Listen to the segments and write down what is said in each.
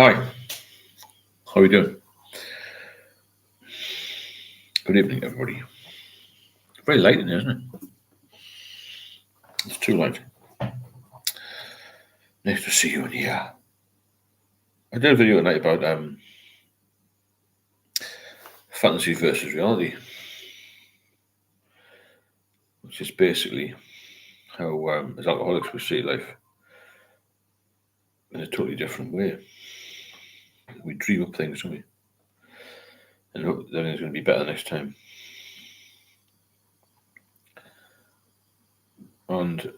Hi, how are you doing? Good evening, everybody. Very late in here, isn't it? It's too late. Nice to see you in here. I did a video tonight about fantasy versus reality, which is basically how, as alcoholics, we see life in a totally different way. We dream up things, don't we? And hope that everything's going to be better next time. And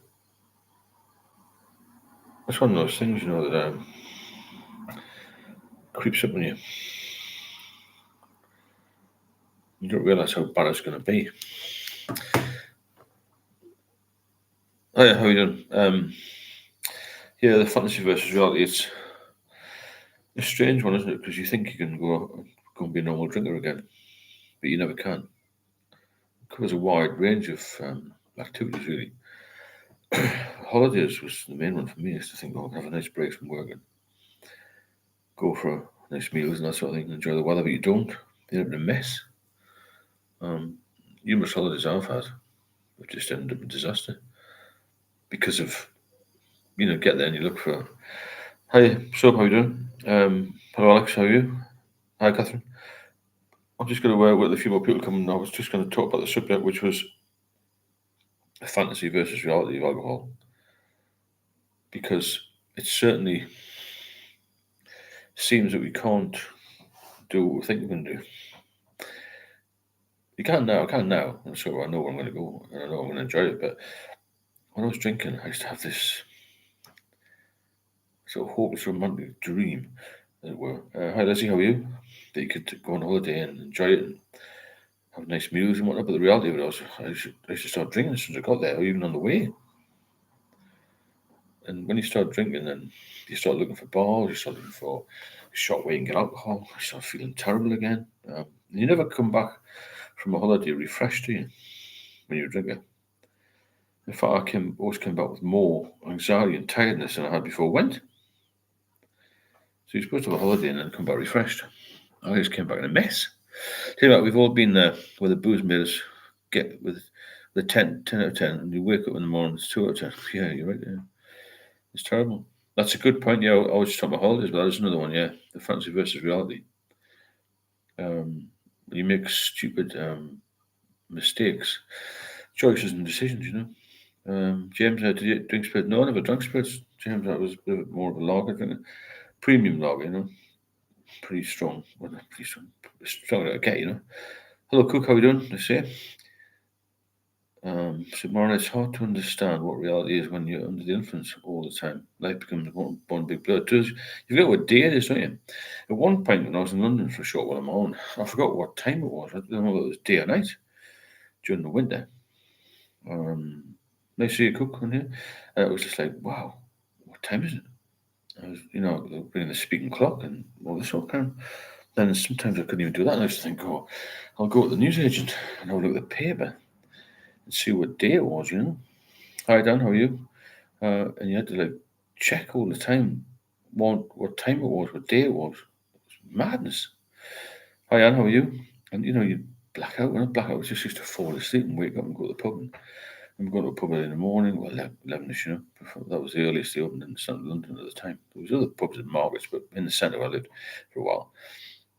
it's one of those things, that creeps up on you. You don't realise how bad it's going to be. Hi, how are you doing? Yeah, the fantasy versus reality, it's a strange one, isn't it? Because you think you can go and be a normal drinker again, but you never can. It covers a wide range of activities, really. Holidays was the main one for me, is to think, have a nice break from work and go for nice meals and that sort of thing, enjoy the weather, but you don't. You end up in a mess. Numerous holidays I've had have just ended up in disaster because of, get there and you look for, hi, so how you doing? Hello, Alex, how are you? Hi, Catherine. I'm just going to with a few more people coming. I was just going to talk about the subject, which was fantasy versus reality of alcohol, because it certainly seems that we can't do what we think we can do. You can now, I can now, so I know where I'm going to go, and I know I'm going to enjoy it. But when I was drinking, I used to have this sort of hopeless romantic dream, as it were. Hi, Leslie, how are you? That you could go on holiday and enjoy it and have nice meals and whatnot. But the reality of it was, I used to start drinking as soon as I got there, or even on the way. And when you start drinking, then you start looking for bars, you start looking for a shop where you can get alcohol, you start feeling terrible again. You never come back from a holiday refreshed, do you, when you're a drinker? In fact, always came back with more anxiety and tiredness than I had before I went. So you're supposed to have a holiday and then come back refreshed. I always came back in a mess. Tell you what, we've all been there where the booze made us get with the 10 out of 10, and you wake up in the morning, it's 2 out of 10. Yeah, you're right, yeah. It's terrible. That's a good point. Yeah, I was just talking about holidays, but that is another one. Yeah, the fantasy versus reality. You make stupid mistakes, choices, and decisions. James, did you drink spirits? No, I never drank spirits. James, that was a bit more of a lager drinker, premium lager. Pretty strong. Well, not pretty strong. Strong okay. Hello, Cook. How are you doing? I say. So, Marlon, it's hard to understand what reality is when you're under the influence all the time. Life becomes one big blur. You've got what day it is, don't you? At one point, when I was in London for a short while on my own, I forgot what time it was. I don't know whether it was day or night during the winter. Nice to see you, Cook, on here. It was just like, wow, what time is it? I was, bringing the speaking clock and all this sort of kind. Then sometimes I couldn't even do that. And I just think, I'll go to the newsagent and I'll look at the paper and see what day it was. Hi, Dan, how are you? And you had to check all the time what time it was, what day it was. It was madness. Hi, Anne, how are you? And you black out. When I black out, I just used to fall asleep and wake up and go to the pub. And I'm going to a pub in the morning, 11ish, that was the earliest they opened in the centre of London at the time. There was other pubs in markets, but in the centre where I lived for a while.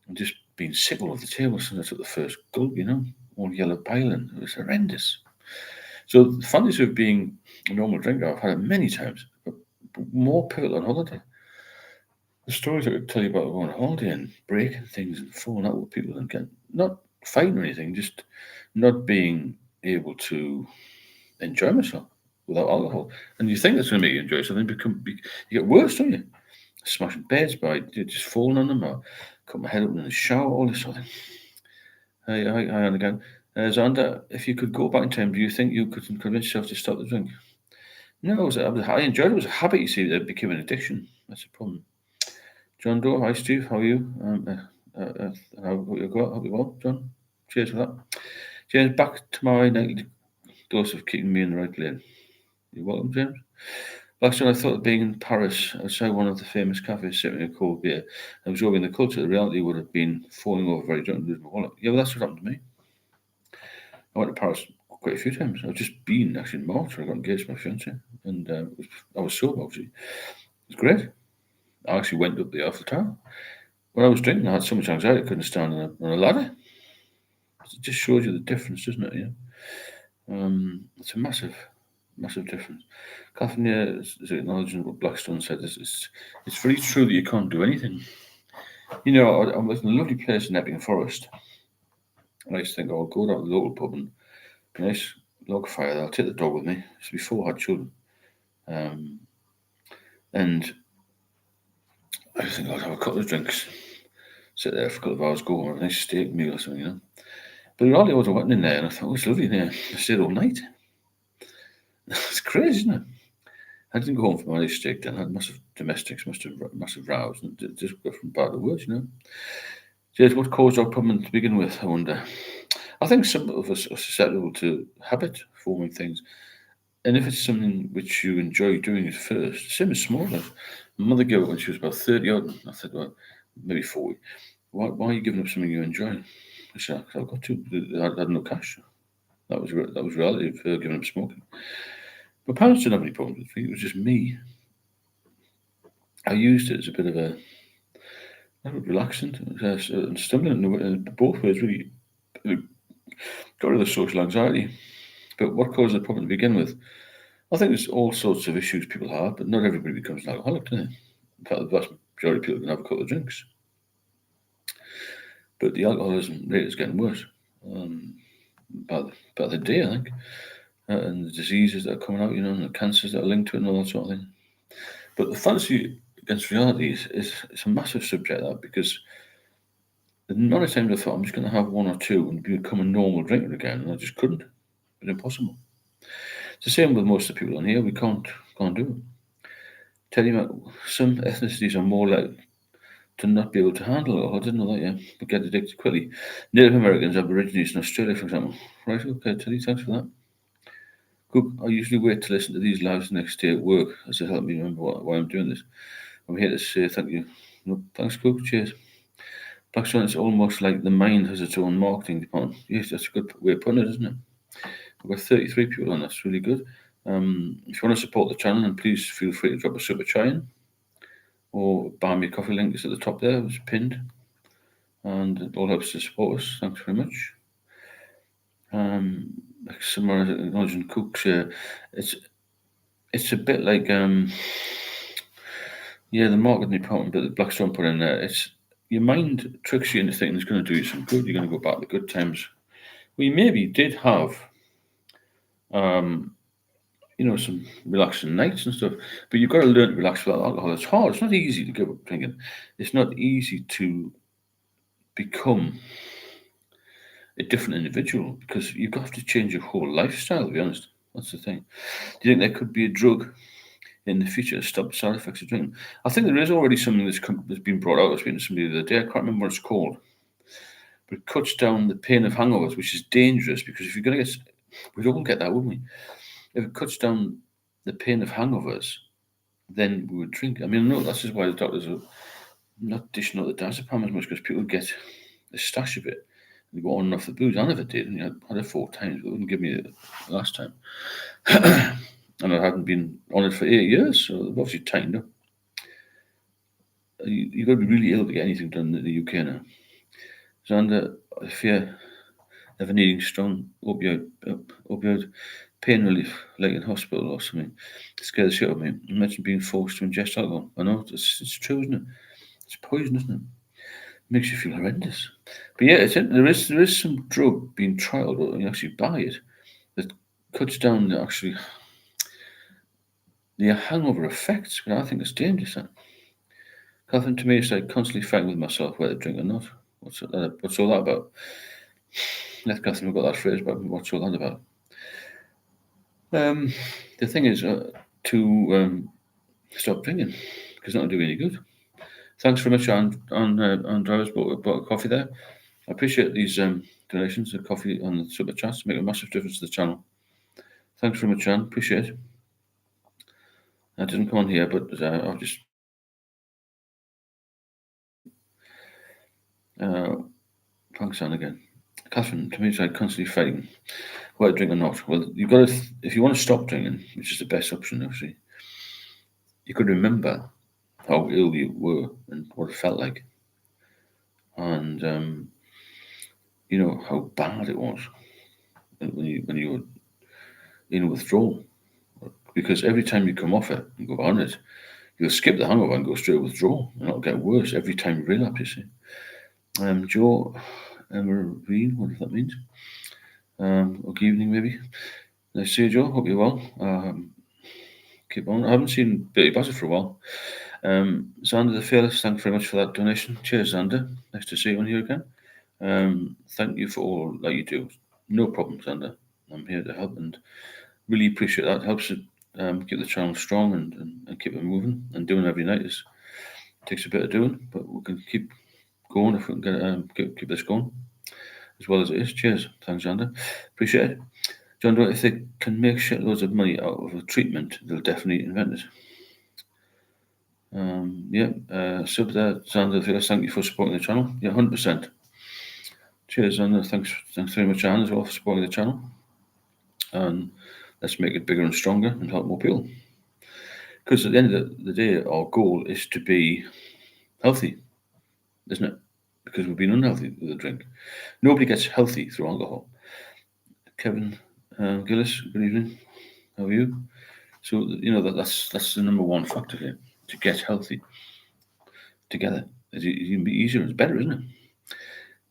And just being sick all over the table as soon as I took the first gulp, all yellow piling. It was horrendous. So the fantasy of being a normal drinker, I've had it many times, but more pivotal on holiday. The stories I could tell you about going on holiday and breaking things and falling out with people and not fighting or anything, just not being able to enjoy myself without alcohol. And you think that's going to make you enjoy something, you get worse, don't you? Smashing beds by just falling on them, or cut my head open in the shower, all this sort of thing. Hi, Anne again. Xander, if you could go back in time, do you think you could convince yourself to stop the drink? No, I enjoyed it. It was a habit, you see, that became an addiction. That's the problem. John Doe, hi Steve, how are you? Hope you well, John. Cheers for that. James, back to my nightly dose of keeping me in the right lane. You're welcome, James. Last time I thought of being in Paris outside one of the famous cafes sipping a cold beer and absorbing the culture. The reality would have been falling over very drunk and losing my wallet. Yeah, well, that's what happened to me. I went to Paris quite a few times. I've just been actually in March when I got engaged to my fiance, and I was sober, obviously. It was great. I actually went up the Eiffel Tower. When I was drinking, I had so much anxiety I couldn't stand on a ladder. It just shows you the difference, doesn't it? It's a massive, massive difference. Catherine is acknowledging what Blackstone said. It's very true that you can't do anything. I was in a lovely place in Epping Forest. And I used to think, oh, I'll go down to the local pub and nice log fire. I'll take the dog with me. It's before I had children. Um, and I just think I'd have a couple of drinks, sit there for a couple of hours, go on a nice steak meal or something. But the reality was I went in there and I thought, oh, it's lovely in here. I stayed all night. It's crazy, isn't it? I didn't go home for my nice steak then. I had massive domestics, massive rows, and it just got from bad to worse. James, what caused our problem to begin with, I wonder? I think some of us are susceptible to habit forming things. And if it's something which you enjoy doing at first, same as small life. My mother gave up when she was about 30 odd. I said, well, maybe 40. Why are you giving up something you enjoy? I said, I've got to. I had no cash. That was reality of her giving up smoking. My parents didn't have any problems with it. It was just me. I used it as a bit of a relaxant and stimulant in both ways, really. It got rid of the social anxiety. But what caused the problem to begin with? I think there's all sorts of issues people have, but not everybody becomes an alcoholic, do they? In fact, the vast majority of people can have a couple of drinks. But the alcoholism rate is getting worse by the day, I think. And the diseases that are coming out, and the cancers that are linked to it and all that sort of thing. But the fantasy against reality is a massive subject, that, because the amount of times I thought I'm just going to have one or two and become a normal drinker again, and I just couldn't. It was impossible. It's the same with most of the people on here. We can't do it. Tell you, some ethnicities are more likely to not be able to handle it. I didn't know that, yeah. But get addicted quickly. Native Americans, Aborigines in Australia, for example. Right, okay, Teddy, thanks for that. Cook, I usually wait to listen to these lives the next day at work as it helps me remember why I'm doing this. I'm here to say thank you. No, thanks, Cook. Cheers. Blackstone, it's almost like the mind has its own marketing department. Yes, that's a good way of putting it, isn't it? We've got 33 people on. That's really good. If you want to support the channel, then please feel free to drop a super chat in, or buy me a coffee link is at the top there. It's pinned, and it all helps to support us. Thanks very much. Somewhere acknowledging Cooks, it's a bit like the marketing department, but the Blackstone put in there. It's your mind tricks you into thinking it's going to do you some good. You're going to go back to good times. We maybe did have some relaxing nights and stuff. But you've got to learn to relax without alcohol. It's hard. It's not easy to give up drinking. It's not easy to become a different individual because you've got to change your whole lifestyle, to be honest. That's the thing. Do you think there could be a drug in the future to stop the side effects of drinking? I think there is already something that's been brought out. I was speaking to somebody the other day. I can't remember what it's called. But it cuts down the pain of hangovers, which is dangerous because if you're going to get... We don't get that, would we? If it cuts down the pain of hangovers, then we would drink. I mean, no, that's just why the doctors are not dishing out the diazepam as much because people get a stash of it. They go on and off the booze. I never did. I had it 4 times, but they wouldn't give me it the last time. And I hadn't been on it for 8 years, so they've obviously tightened up. You've got to be really ill to get anything done in the UK now. Xander, if you're ever needing strong opioid pain relief, like in hospital or something, it scares the shit out of me. Imagine being forced to ingest alcohol. I know, it's true, isn't it? It's poison, isn't it? Makes you feel horrendous. But yeah, there is some drug being trialled, or you actually buy it, that cuts down the hangover effects, but I think it's dangerous. Catherine, to me, it's like constantly fighting with myself whether to drink or not. What's all that about? Let Catherine have got that phrase, but what's all that about? The thing is to stop drinking because it's not doing any good. Thanks very much, on Drivers bought a coffee there. I appreciate these donations, the coffee and the super chats make a massive difference to the channel. Thanks very much, Anne. Appreciate it. That didn't come on here, but I'll just. Thanks, Anne, again. Catherine, to me, it's like constantly fighting whether drink or not. Well, you've got to, if you want to stop drinking, which is the best option, obviously, you could remember how ill you were and what it felt like, and you know how bad it was when you were in withdrawal. Because every time you come off it and go on it, you'll skip the hangover and go straight to withdrawal, and it'll get worse every time you relapse. You see, Joe, Marine, what does that mean? Good evening, maybe. Nice to see you, Joe. Hope you're well. Keep on. I haven't seen Billy Bassett for a while. Xander the Fearless, thanks very much for that donation. Cheers, Xander. Nice to see you on here again. Thank you for all that you do. No problem, Xander. I'm here to help and really appreciate that. It helps it keep the channel strong and keep it moving. And doing every night takes a bit of doing, but we can keep going if we can keep this going as well as it is. Cheers. Thanks, Xander. Appreciate it. John, if they can make shitloads of money out of a treatment, they'll definitely invent it. Sub there, Xander. Thank you for supporting the channel. Yeah, 100%. Cheers, Xander. Thanks very much, Anne, as well, for supporting the channel. And let's make it bigger and stronger and help more people. Because at the end of the day, our goal is to be healthy, isn't it? Because we've been unhealthy with the drink. Nobody gets healthy through alcohol. Kevin Gillis, good evening. How are you? So that's the number one factor here, to get healthy together. It's even be easier. It's better, isn't it?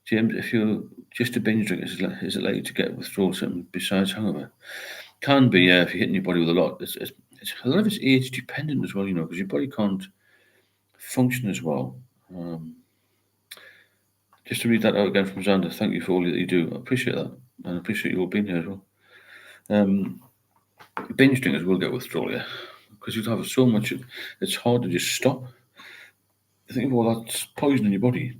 James, if you're just a binge drinker, is it likely to get withdrawal symptoms besides hangover? Can be, yeah, if you're hitting your body with a lot. It's a lot of it's age dependent as well, because your body can't function as well. Just to read that out again from Xander, thank you for all that you do. I appreciate that, and I appreciate you all being here as well. Binge drinkers will get withdrawal, yeah, because you have so much. It's hard to just stop. Think of all that poison in your body.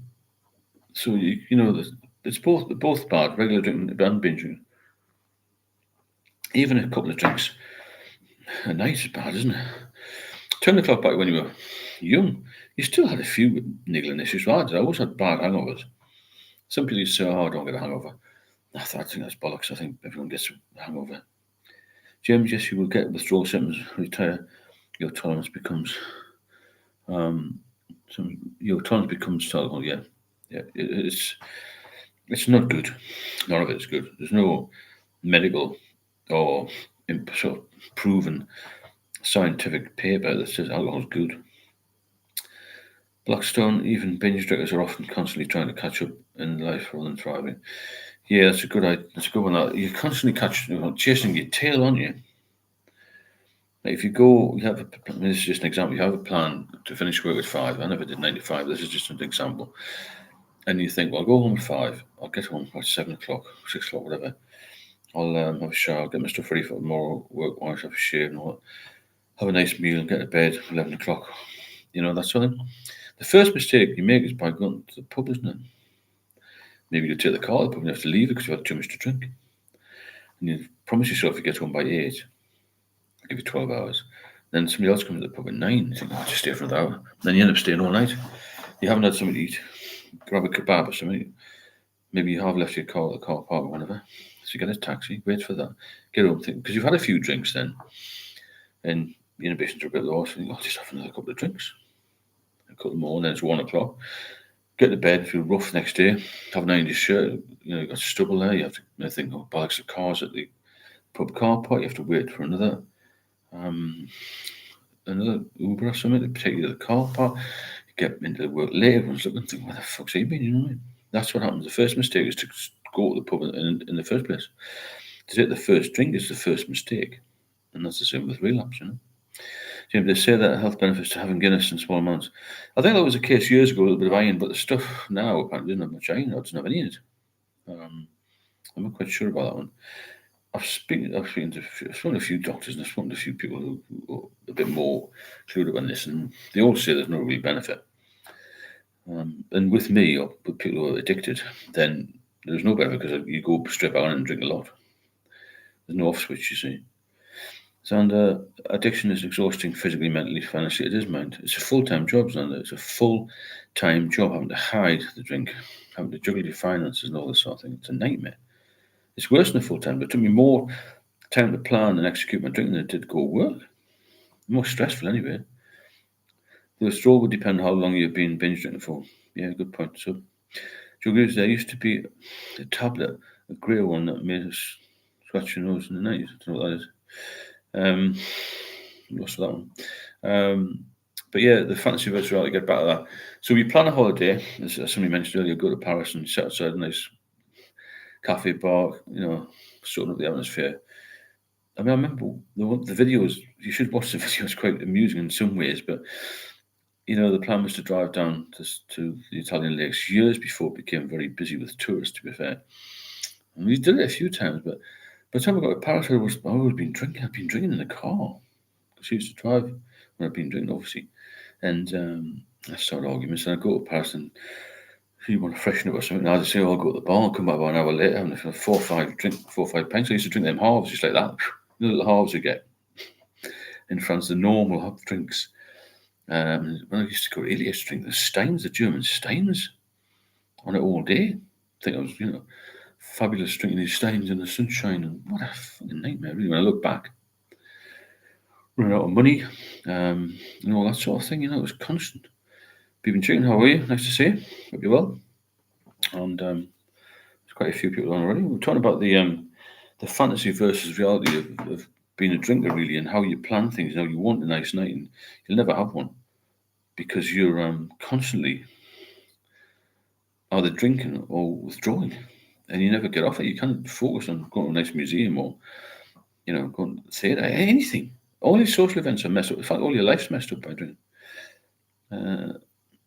So it's both bad. Regular drinking and binging. Even a couple of drinks a night is bad, isn't it? Turn the clock back when you were young. You still had a few niggling issues. I always had bad hangovers. Some people used to say, "Oh, I don't get a hangover." I think that's bollocks. I think everyone gets a hangover. James, yes, you will get withdrawal symptoms. Retire. Your tolerance becomes your tolerance becomes tolerable. Yeah, it's not good. None of it's good. There's no medical or sort of proven scientific paper that says alcohol is good. Blackstone, even binge drinkers are often constantly trying to catch up in life rather than thriving. Yeah, that's a good idea. That's a good one. You're constantly chasing your tail, aren't you? Like if you go, this is just an example. You have a plan to finish work at 5. I never did 9 to 5. This is just an example. And you think, well, I'll go home at 5. I'll get home at 7 o'clock, 6 o'clock, whatever. I'll have a shower, get my stuff ready for tomorrow, work-wise, have a shave and all that. Have a nice meal and get to bed at 11 o'clock. That sort of thing. The first mistake you make is by going to the pub, isn't it? Maybe you take the car to the pub and you have to leave it because you've had too much to drink. And you promise yourself you get home by 8. I'll give you 12 hours. Then somebody else comes to the pub at 9. You think, I'll just stay for another hour. Then you end up staying all night. You haven't had something to eat. Grab a kebab or something. Maybe you have left your car at the car park or whatever. So you get a taxi, wait for that, get home, because you've had a few drinks then, and the inhibitions are a bit low, so you think, I'll just have another couple of drinks. A couple more, and then it's 1 o'clock. Get to bed, feel rough next day, have an iron your shirt, you've got stubble there, you have to think, oh, bollocks, the car's at the pub car park, you have to wait for another Uber or something to take you to the car park, you get into work late, everyone's looking, think, where the fuck's he been, you know what I mean? That's what happens. The first mistake is to go to the pub in the first place. To take the first drink is the first mistake. And that's the same with relapse, James, they say that health benefits to having Guinness in small amounts. I think that was the case years ago, a little bit of iron, but the stuff now apparently doesn't have much iron, or doesn't have any in it. I'm not quite sure about that one. I've spoken to a few doctors and I've spoken to a few people who are a bit more clued up on this, and they all say there's no real benefit. And with me, or with people who are addicted, then there's no benefit because you go straight out and drink a lot. There's no off switch, you see. Xander, addiction is exhausting physically, mentally, financially. It is, mind. It's a full-time job, Xander. It's a full-time job having to hide the drink, having to juggle your finances and all this sort of thing. It's a nightmare. It's worse than a full-time, but it took me more time to plan and execute my drinking than it did go work. More stressful anyway. The withdrawal would depend on how long you've been binge drinking for. Yeah, good point. So, Jugglers, there used to be a tablet, a grey one that made us scratch your nose in the night. I don't know what that is. What's that one? But yeah, the fantasy virtual reality, get back to that. So we plan a holiday, as somebody mentioned earlier, go to Paris and sit outside a nice cafe bar, soaking up the atmosphere. I mean, I remember the videos, you should watch the videos, quite amusing in some ways, but the plan was to drive down to the Italian lakes years before it became very busy with tourists, to be fair. And we did it a few times, but by the time I got to Paris, I always been drinking. I've been drinking in the car. Because I used to drive when I've been drinking, obviously. And I started arguments, and I go to Paris and if you want to freshen up or something, I'd say, I'll go to the bar and come back about an hour later and have 4 or 5 pints. I used to drink them halves, just like that. The little halves you get. In France, the normal drinks. When I used to go to Italy, I used to drink the Steins, the German Steins, on it all day. I think I was, fabulous drinking these Steins in the sunshine, and what a fucking nightmare, really, when I look back. Running out of money, and all that sort of thing, it was constant. People chicken, how are you? Nice to see you. Hope you're well. And there's quite a few people on already. We're talking about the fantasy versus reality of being a drinker, really, and how you plan things. You want a nice night, and you'll never have one because you're constantly either drinking or withdrawing, and you never get off it. You can't focus on going to a nice museum or going to the theatre, anything. All these social events are messed up. In fact, all your life's messed up by drinking. I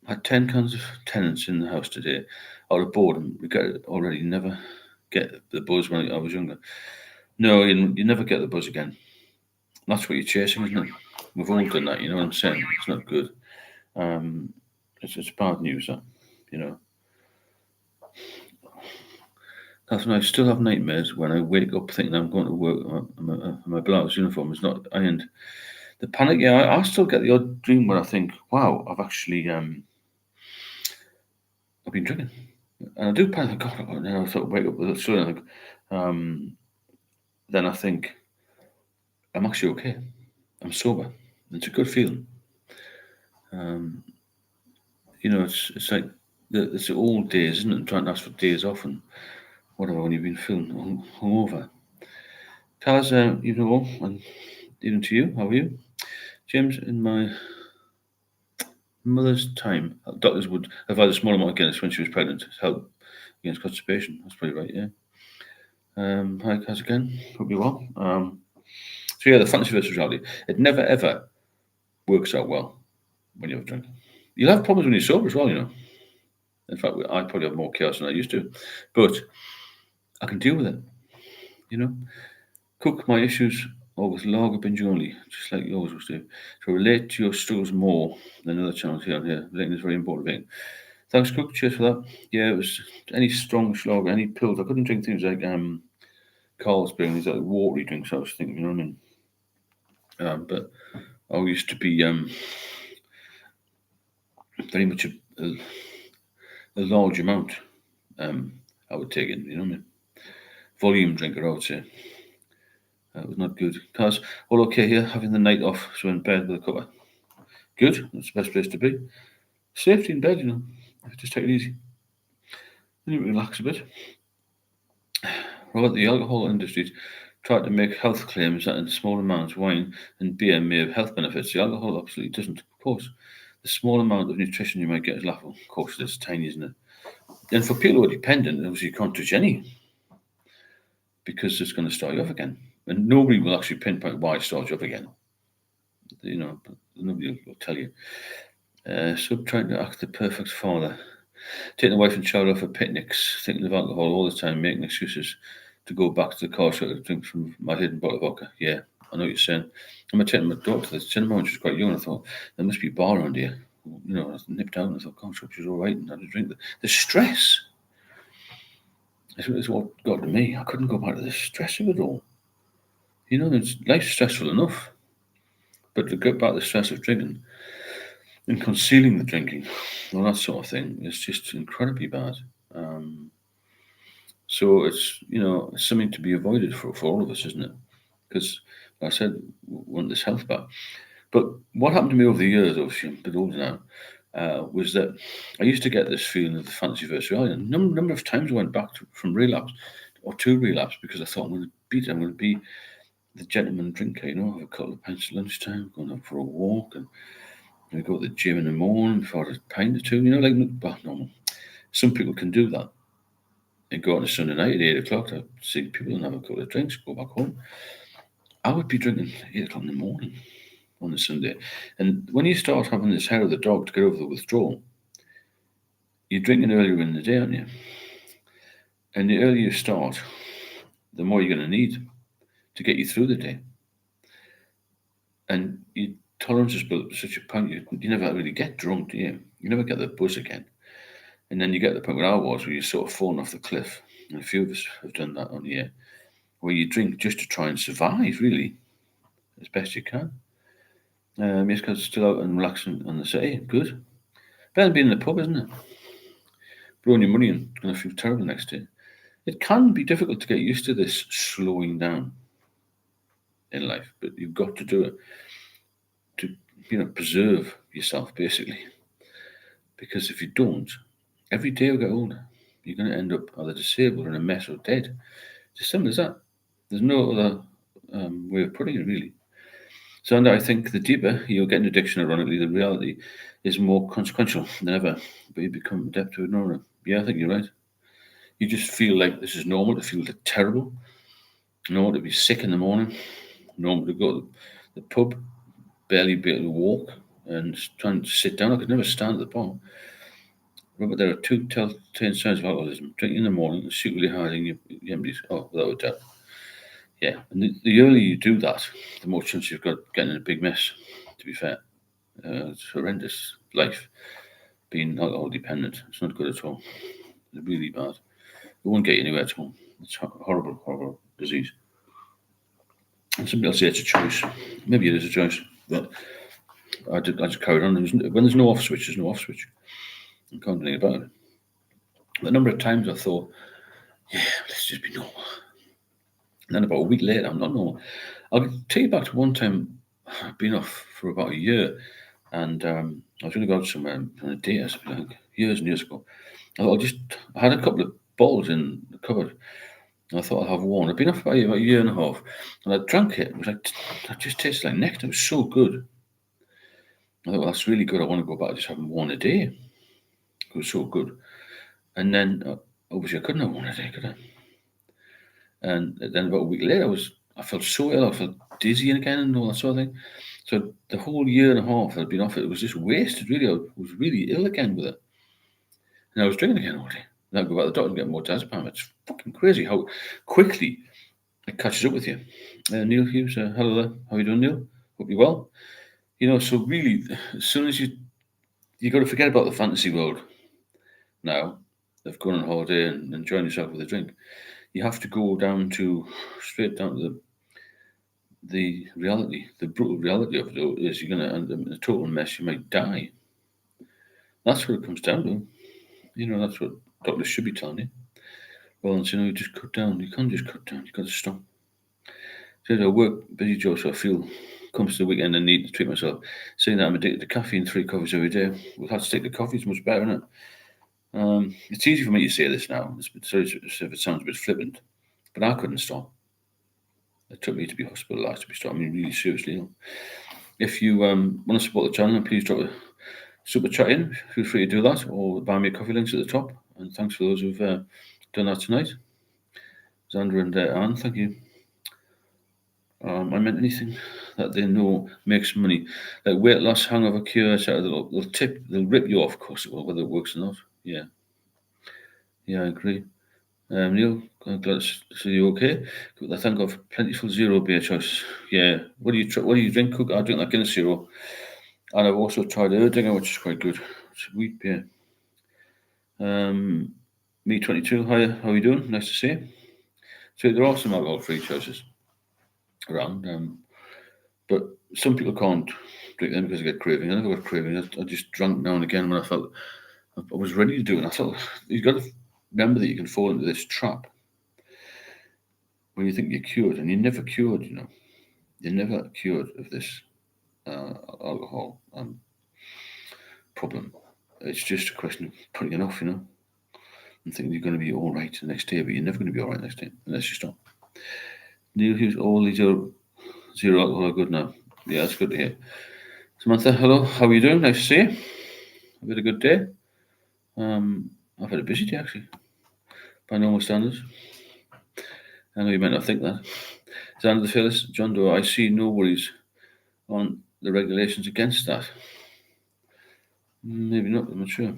had 10 cans of Tennent's in the house today out of boredom. Already never get the buzz when I was younger. No, you never get the buzz again. That's what you're chasing, isn't it? We've all done that, you know what I'm saying? It's not good. It's bad news, that, That's when I still have nightmares when I wake up thinking I'm going to work and my blouse uniform is not ironed. The panic, yeah, I still get the odd dream where I think, wow, I've actually I've been drinking. And I do panic, God, and then I thought, wake up with it. So then I think, I'm actually okay. I'm sober. It's a good feeling. It's like it's the old days, isn't it? Trying to ask for days off and whatever when you've been feeling hungover. Kaz, evening all, and even to you, how are you? James, in my mother's time, doctors would advise a small amount of Guinness when she was pregnant to help against constipation. That's probably right, yeah. Hi, Kaz again. Hope you're well. So yeah, the fantasy versus reality. It never ever works out well when you have a drink. You'll have problems when you're sober as well, In fact, I probably have more chaos than I used to, but I can deal with it. Cook my issues or with lager binge only, just like you always do. So relate to your struggles more than other channels here. Relating is very important thing. Thanks, Cook. Cheers for that. Yeah, it was any strong lager, any pills. I couldn't drink things like Carlsberg, these like watery drinks. I was thinking, you know what I mean. But I used to be very much a large amount. I would take it. You know what I mean. Volume drinker, I would say. That was not good. Cars, all okay here, having the night off, so in bed with a cuppa. Good, that's the best place to be. Safety in bed, just take it easy. Then you relax a bit. Robert, the alcohol industry tried to make health claims that in small amounts wine and beer may have health benefits. The alcohol absolutely doesn't, of course. The small amount of nutrition you might get is laughable. Of course, it's tiny, isn't it? And for people who are dependent, obviously you can't touch any because it's going to start you off again. And nobody will actually pinpoint why it starts you up again. Nobody will tell you. So trying to act the perfect father. Taking the wife and child off for picnics, thinking of alcohol all the time, making excuses to go back to the car so I could drink from my hidden bottle of vodka. Yeah, I know what you're saying. I'm taking my daughter to the cinema when she was quite young. I thought, there must be a bar around here. I nipped out and I thought, gosh, hope she's all right and had a drink. The stress is what got to me. I couldn't go back to the stress of it all. Life's stressful enough, but to get back the stress of drinking and concealing the drinking, all that sort of thing, is just incredibly bad. Um, so it's something to be avoided for all of us, isn't it? Because, like I said, we want this health back. But what happened to me over the years, obviously I'm a bit older now, was that I used to get this feeling of the fancy versus reality. A number of times I went back from relapse or to relapse because I thought I'm going to be the gentleman drinker, have a couple of pints at lunchtime, going out for a walk, and I go to the gym in the morning for a pint or two, like normal. Some people can do that and go on a Sunday night at 8 o'clock to see people and have a couple of drinks, go back home. I would be drinking 8 o'clock in the morning on a Sunday. And when you start having this hair of the dog to get over the withdrawal, you're drinking earlier in the day, aren't you? And the earlier you start, the more you're going to need to get you through the day. And your tolerance is built to such a point you never really get drunk, do you? You never get the buzz again. And then you get to the point where I was, where you're sort of falling off the cliff. And a few of us have done that on here, where you drink just to try and survive, really, as best you can. Just because it's still out and relaxing on the city, good. Better than being in the pub, isn't it? Blowing your money and going to feel terrible next day. It can be difficult to get used to this slowing down in life, but you've got to do it to, preserve yourself, basically. Because if you don't, every day will get older. You're going to end up either disabled or in a mess or dead. It's as simple as that. There's no other way of putting it, really. So, and I think the deeper you get an addiction, ironically, the reality is more consequential than ever. But you become adept to ignoring it. Yeah, I think you're right. You just feel like this is normal to feel terrible, normal to be sick in the morning, normal to go to the pub, barely be able to walk, and trying to sit down. I could never stand at the bar. Remember, there are two telltale signs of alcoholism: drinking in the morning and secretly hiding your empties. Oh, without a doubt. Yeah, and the earlier you do that, the more chance you've got getting in a big mess. To be fair, it's horrendous life being alcohol dependent. It's not good at all. It's really bad. It won't get you anywhere at all. It's a horrible, horrible disease. And somebody else say it's a choice. Maybe it is a choice, but I just carried on. When there's no off switch, there's no off switch. I can't do anything about it. The number of times I thought, yeah, let's just be normal. And then about a week later, I'm not normal. I'll take you back to one time I've been off for about a year, and I was going to go out somewhere on a date, like years and years ago. I had a couple of bottles in the cupboard, and I thought I'd have one. I'd been off for about a year and a half, and I drank it. It was like, it just tasted like nectar. It was so good. I thought, well, that's really good. I want to go back to just having one a day. It was so good. And then, obviously, I couldn't have one a day, could I? And then about a week later, I felt so ill. I felt dizzy again and all that sort of thing. So the whole year and a half I'd been off it was just wasted. Really, I was really ill again with it, and I was drinking again all day. And I'd go back to the doctor and get more diazepam. It's fucking crazy how quickly it catches up with you. Neil Hughes, hello there. How you doing, Neil? Hope you're well. So really, as soon as you got to forget about the fantasy world now of going on holiday and enjoying yourself with a drink. You have to go straight down to the reality, the brutal reality of it is you're going to end up in a total mess. You might die. That's what it comes down to. That's what doctors should be telling you. Well, you just cut down. You can't just cut down. You've got to stop. So I work busy job, so I feel comes to the weekend and need to treat myself. Saying that I'm addicted to caffeine, 3 coffees every day. We'll have to take the coffee. It's much better, isn't it? It's easy for me to say this now. Sorry if it sounds a bit flippant, but I couldn't stop. It took me to be hospitalised to be stopped. I mean, really seriously ill. If you want to support the channel, please drop a super chat in. Feel free to do that, or buy me a coffee links at the top. And thanks for those who've done that tonight. Xander and Anne, thank you. I meant anything that they know makes money, like weight loss, hangover cure, etc. They'll rip you off, of course, whether it works or not. Yeah, I agree. Neil, I'm glad to see you okay. I thank God for plentiful zero beer choice. Yeah, what do you drink, Cook? I drink that Guinness Zero, and I've also tried Erdinger, which is quite good. It's wheat beer. Me 22. Hi, how are you doing? Nice to see you. So there are some alcohol-free choices. around. But some people can't drink them because they get craving. I never got craving. I just drank now and again when I felt I was ready to do it. And I thought you've got to remember that you can fall into this trap when you think you're cured, and you're never cured. You're never cured of this alcohol problem. It's just a question of putting it off, and thinking you're going to be all right the next day, but you're never going to be all right the next day unless you stop. Neil Hughes, all these are zero alcohol are good now. Yeah, that's good to hear. Samantha, hello, how are you doing? Nice to see you. I've had a good day. I've had a busy day actually, by normal standards. I know you might not think that. Xander Phyllis, John Doe, I see no worries on the regulations against that. Maybe not, I'm not sure.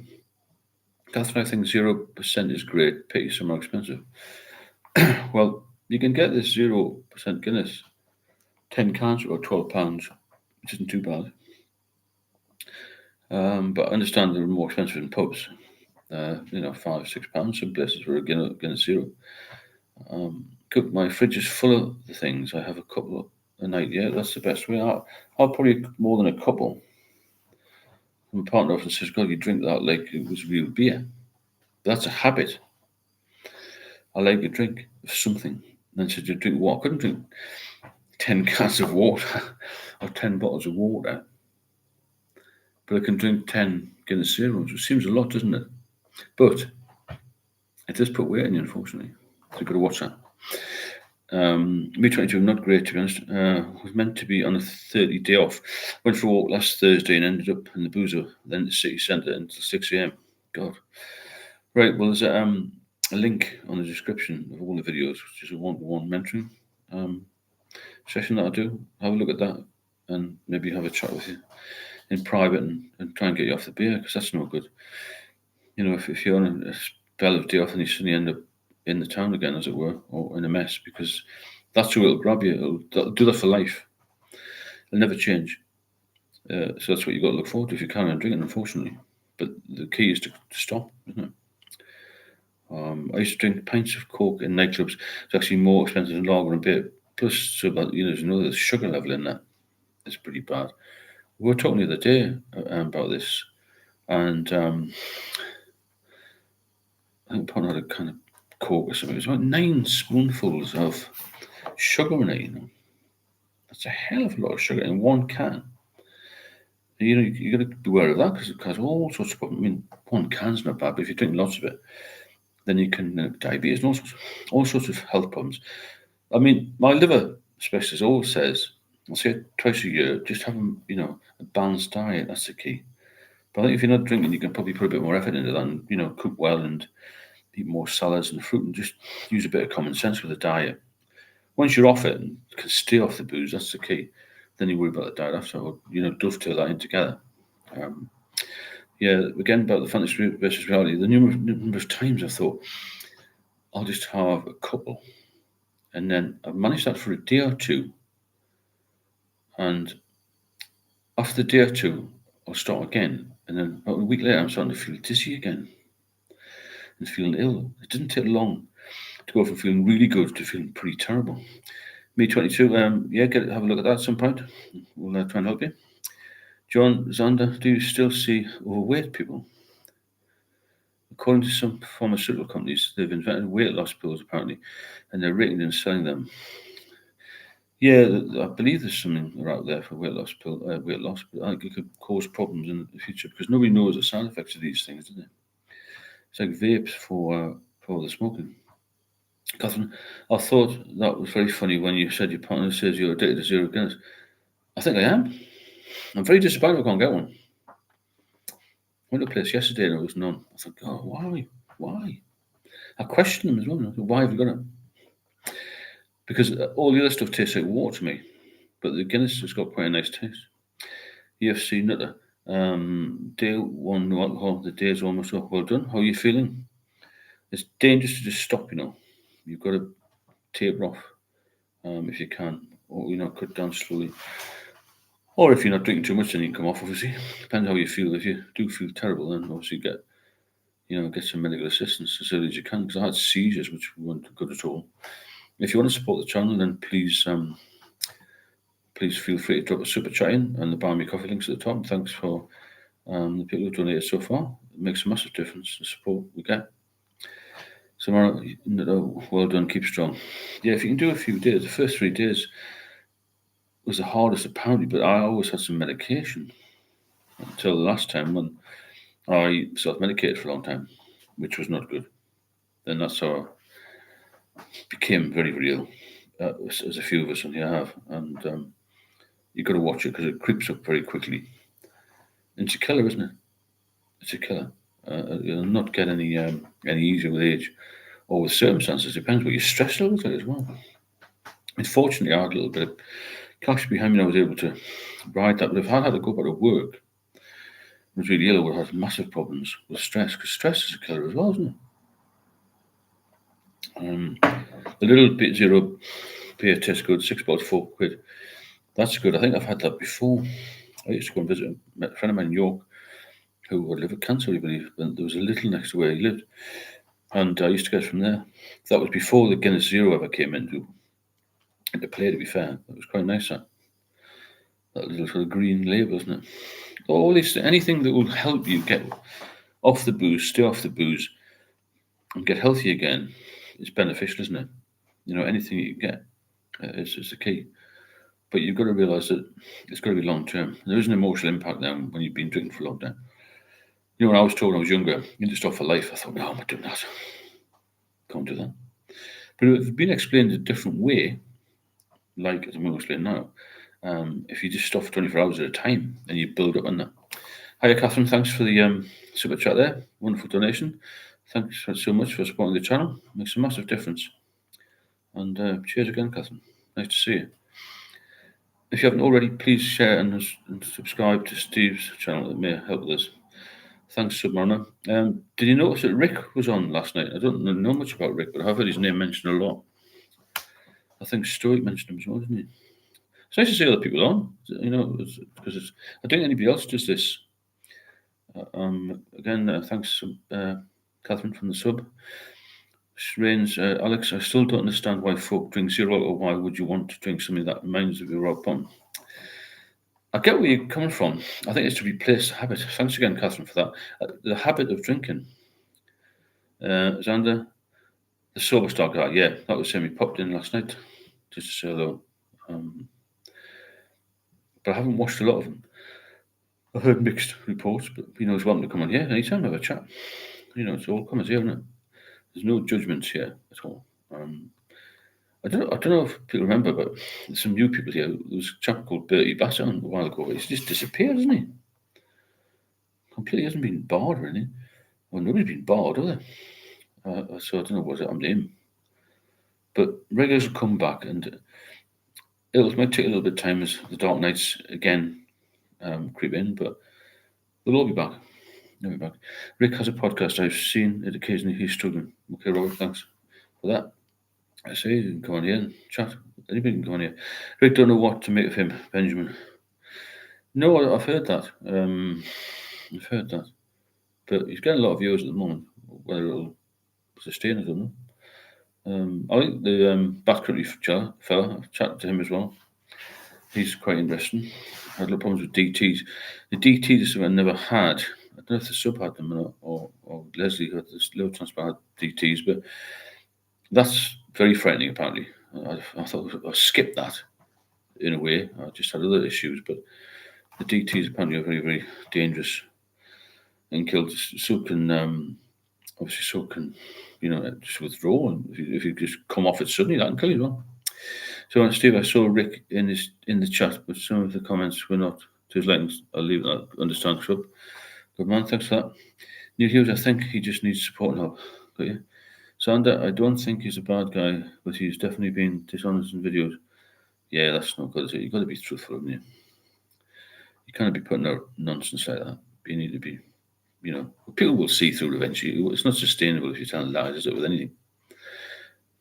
Catherine, I think 0% is great, pity some are expensive. Well, you can get this 0% Guinness, 10 cans or £12, which isn't too bad. But I understand they're more expensive in pubs. £5, £6. Some places for a Guinness Zero. My fridge is full of the things. I have a couple a night. Yeah, that's the best way. I'll probably more than a couple. My partner often says, "God, you drink that like it was real beer." That's a habit. I like a drink of something. And then said, "You drink what?" I couldn't drink 10 cans of water or 10 bottles of water, but I can drink 10 Guinness Zeros. It seems a lot, doesn't it? But it does put weight on you, unfortunately. So you've got to watch that. Me 22, not great to be honest. Was meant to be on a 30-day off. Went for a walk last Thursday and ended up in the boozer, then the city centre until 6 a.m. God. Right, well, there's a link on the description of all the videos, which is a one-to-one mentoring session that I do. Have a look at that and maybe have a chat with you in private and try and get you off the beer, because that's no good. If you're on a spell of day off and you suddenly end up in the town again, as it were, or in a mess, because that's who it'll grab you. It'll do that for life. It'll never change. So that's what you've got to look forward to if you carry on drinking, unfortunately. But the key is to stop, isn't it? I used to drink pints of Coke in nightclubs. It's actually more expensive than lager and beer. Plus, the sugar level in that is pretty bad. We were talking the other day about this, and I think Pon had a kind of Coke or something. It was about 9 spoonfuls of sugar in it. That's a hell of a lot of sugar in one can. You got to be aware of that because it has all sorts of problems. I mean, one can's not bad, but if you drink lots of it, then you can diabetes and all sorts of health problems. I mean, my liver specialist always says, I say it twice a year, just have a balanced diet. That's the key. But I think if you're not drinking, you can probably put a bit more effort into that and cook well and eat more salads and fruit and just use a bit of common sense with the diet. Once you're off it and can stay off the booze, that's the key. Then you worry about the diet after, or dovetail that in together. Again about the fantasy versus reality. The number of times I thought I'll just have a couple, and then I've managed that for a day or two, and after the day or two, I'll start again, and then about a week later, I'm starting to feel dizzy again and feeling ill. It didn't take long to go from feeling really good to feeling pretty terrible. Me 22, have a look at that at some point. We'll try and help you. John Zander, do you still see overweight people? According to some pharmaceutical companies, they've invented weight loss pills apparently, and they're rating and selling them. Yeah, I believe there's something out there for weight loss, but I think it could cause problems in the future because nobody knows the side effects of these things, does it? It's like vapes for the smoking. Catherine, I thought that was very funny when you said your partner says you're addicted to zero Guinness. I think I am. I'm very disappointed I can't get one. I went to a place yesterday and there was none. I thought, oh, why? Why? I questioned them as well. Why have you got it? Because all the other stuff tastes like water to me, but the Guinness has got quite a nice taste. UFC Nutter. Day one, no alcohol. The day's almost up. Well done. How are you feeling? It's dangerous to just stop. You've got to taper off if you can, or cut down slowly. Or if you're not drinking too much, then you can come off. Obviously, depends how you feel. If you do feel terrible, then obviously get some medical assistance as early as you can. Because I had seizures, which weren't good at all. If you want to support the channel, then please please feel free to drop a super chat in, and the buy me coffee links at the top. Thanks for the people who've donated so far. It makes a massive difference, the support we get. So, well done, keep strong. Yeah, if you can do a few days, the first 3 days was the hardest apparently, but I always had some medication until the last time when I self-medicated for a long time, which was not good. Then that's how I became very, very ill, as a few of us on here have. And you've got to watch it because it creeps up very quickly. And it's a killer, isn't it? It's a killer. It'll not get any easier with age or with circumstances. It depends what your stress levels are as well. Unfortunately, I had a little bit of cash behind me and I was able to ride that. But if I had to go back to work, I was really ill, I would have had massive problems with stress, because stress is a killer as well, isn't it? A little bit zero beer tastes good, 6 bottles, £4. That's good. I think I've had that before. I used to go and visit a friend of mine in York who had liver cancer, I believe, and there was a little next to where he lived. And I used to get it from there. That was before the Guinness Zero ever came into play, to be fair. It was quite nice, that little sort of green label, isn't it? All this, anything that will help you get off the booze, stay off the booze, and get healthy again is beneficial, isn't it? Anything you get is the key. But you've got to realise that it's got to be long term. There is an emotional impact now when you've been drinking for a long time. When I was told when I was younger, you need to stop for life, I thought, no, I'm not doing that. Can't do that. But it's been explained a different way, like as I'm going to explain now. If you just stop for 24 hours at a time, and you build up on that. Hiya, Catherine. Thanks for the super chat there. Wonderful donation. Thanks so much for supporting the channel. It makes a massive difference. And cheers again, Catherine. Nice to see you. If you haven't already, please share and subscribe to Steve's channel. It may help with this. Thanks, Submariner. Did you notice that Rick was on last night? I don't know much about Rick, but I've heard his name mentioned a lot. I think Stoic mentioned him as well, didn't he? It's nice to see other people on, because I don't think anybody else does this. Again, thanks, Catherine, from the sub. Rains, Alex, I still don't understand why folk drink zero, or why would you want to drink something that reminds you of your rock bottom? I get where you're coming from. I think it's to replace the habit. Thanks again, Catherine, for that. The habit of drinking. Xander, the sober star guy, yeah, that was him. He popped in last night just to say hello. But I haven't watched a lot of them. I've heard mixed reports, but he's welcome to come on here anytime, have a chat. It's all comers here, isn't it? There's no judgments here at all. I don't know if people remember, but there's some new people here. There was a chap called Bertie Bassett on a while ago. He's just disappeared, hasn't he? Completely hasn't been barred or anything. Well, nobody's been barred, have they? So I don't know what happened to him. But regulars will come back, and it might take a little bit of time as the dark nights again creep in, but they'll all be back. They'll be back. Rick has a podcast. I've seen it occasionally. He's struggling. Okay, Robert, thanks for that. I say you can come on here and chat. Anybody can come on here. Rick, don't know what to make of him, Benjamin. No, I've heard that. I've heard that. But he's getting a lot of views at the moment. Whether it'll sustain, I don't know. I think the backcountry fella, I've chatted to him as well. He's quite interesting. I had a lot of problems with DTs. The DTs is something I never had. I don't know if the sub had them or Leslie had this low transplant DTs, but that's very frightening, apparently. I thought I skipped that in a way. I just had other issues, but the DTs apparently are very, very dangerous and killed. So can, just withdraw. And if you just come off it suddenly, that can kill you as well. So, Steve, I saw Rick in the chat, but some of the comments were not to his likeness. I'll leave that. Understand, Club. Good man, thanks for that. Neil Hughes, I think he just needs support and help. Got you. Sander, I don't think he's a bad guy, but he's definitely been dishonest in videos. Yeah, that's not good, is it? You've got to be truthful, haven't you? You can't be putting out nonsense like that. You need to be, people will see through it eventually. It's not sustainable if you're telling lies, is it, with anything?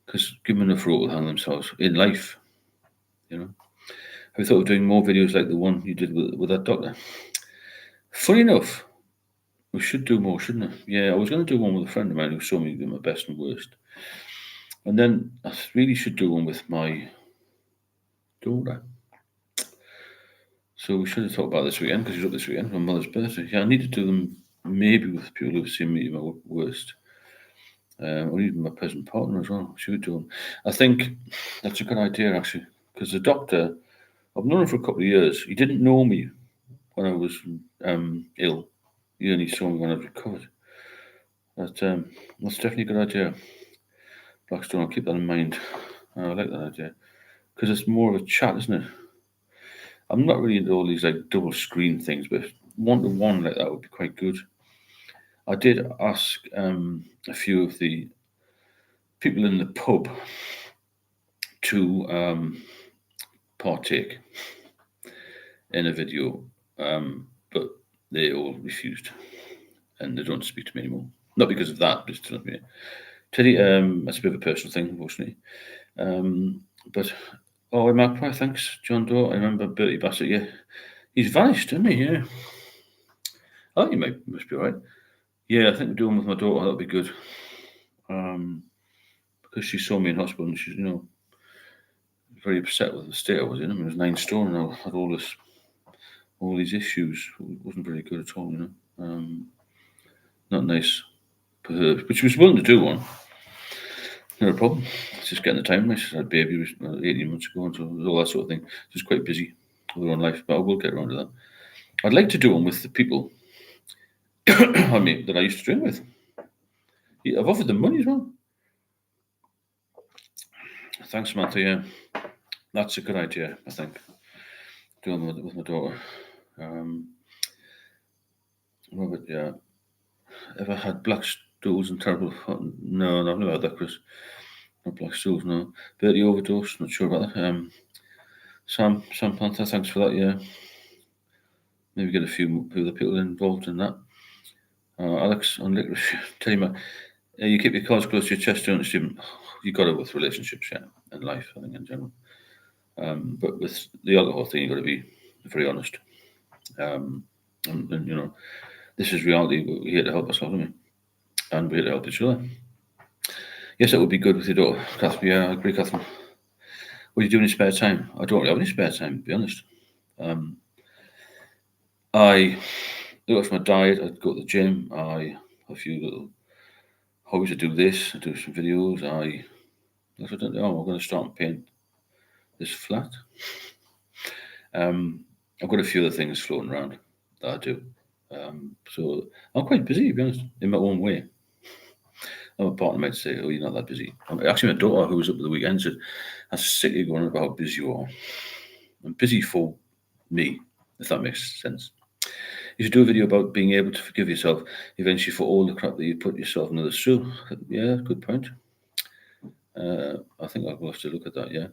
Because give them enough rope will hang themselves in life, Have you thought of doing more videos like the one you did with that doctor? Funny enough, we should do more, shouldn't we? Yeah, I was going to do one with a friend of mine who saw me do my best and worst. And then I really should do one with my daughter. So we should have talked about this weekend because he's up this weekend for my mother's birthday. Yeah, I need to do them maybe with people who've seen me at my worst. Or even my present partner as well. Should do them. I think that's a good idea actually, because the doctor, I've known him for a couple of years. He didn't know me when I was ill. He only saw me when I recovered. That's definitely a good idea. Blackstone, I'll keep that in mind. I like that idea because it's more of a chat, isn't it? I'm not really into all these like double screen things, but one to one like that would be quite good. I did ask a few of the people in the pub to partake in a video, but they all refused and they don't speak to me anymore. Not because of that, just to me. Teddy, that's a bit of a personal thing, unfortunately. But oh, Magpie, thanks, John Doe. I remember Bertie Bassett. Yeah, he's vanished, isn't he? Yeah, I think he must be all right. Yeah, I think we're doing with my daughter. That'd be good. Because she saw me in hospital and she's very upset with the state I was in. I mean, I was 9 stone and I had all these issues. It wasn't very good at all. Not nice for her, but she was willing to do one. Not a problem. It's just getting the time. She had a baby 18 months ago, and so all that sort of thing. She's quite busy with her own life, but I will get around to that. I'd like to do one with the people that I used to drink with. I've offered them money as well. Thanks, Samantha. Yeah, that's a good idea. I think doing it with my daughter. Robert, yeah. Ever had black stools and terrible? No, I've never had that, Chris. Not black stools, no. Bertie overdose. Not sure about that. Sam Panther, thanks for that. Yeah, maybe get a few other people involved in that. Alex on licorice. Tell you, you keep your cards close to your chest, don't you? You got it with relationships, yeah, and life, I think in general. But with the alcohol thing, you got to be very honest. And this is reality. We're here to help ourselves, aren't we? And we're here to help each other. Yes, that would be good with your daughter, Catherine. Yeah, I agree, Catherine. What do you do in your spare time? I don't really have any spare time, to be honest. I look after my diet. I go to the gym. I have a few little hobbies. I do this. I do some videos. I'm going to start and paint this flat. I've got a few other things floating around that I do. So I'm quite busy, to be honest, in my own way. My partner might say, "Oh, you're not that busy." Actually, my daughter, who was up at the weekend, said, "I'm sick of going about how busy you are." I'm busy for me, if that makes sense. You should do a video about being able to forgive yourself eventually for all the crap that you put yourself in. That's true. Yeah, good point. I think I'll have to look at that. Yeah.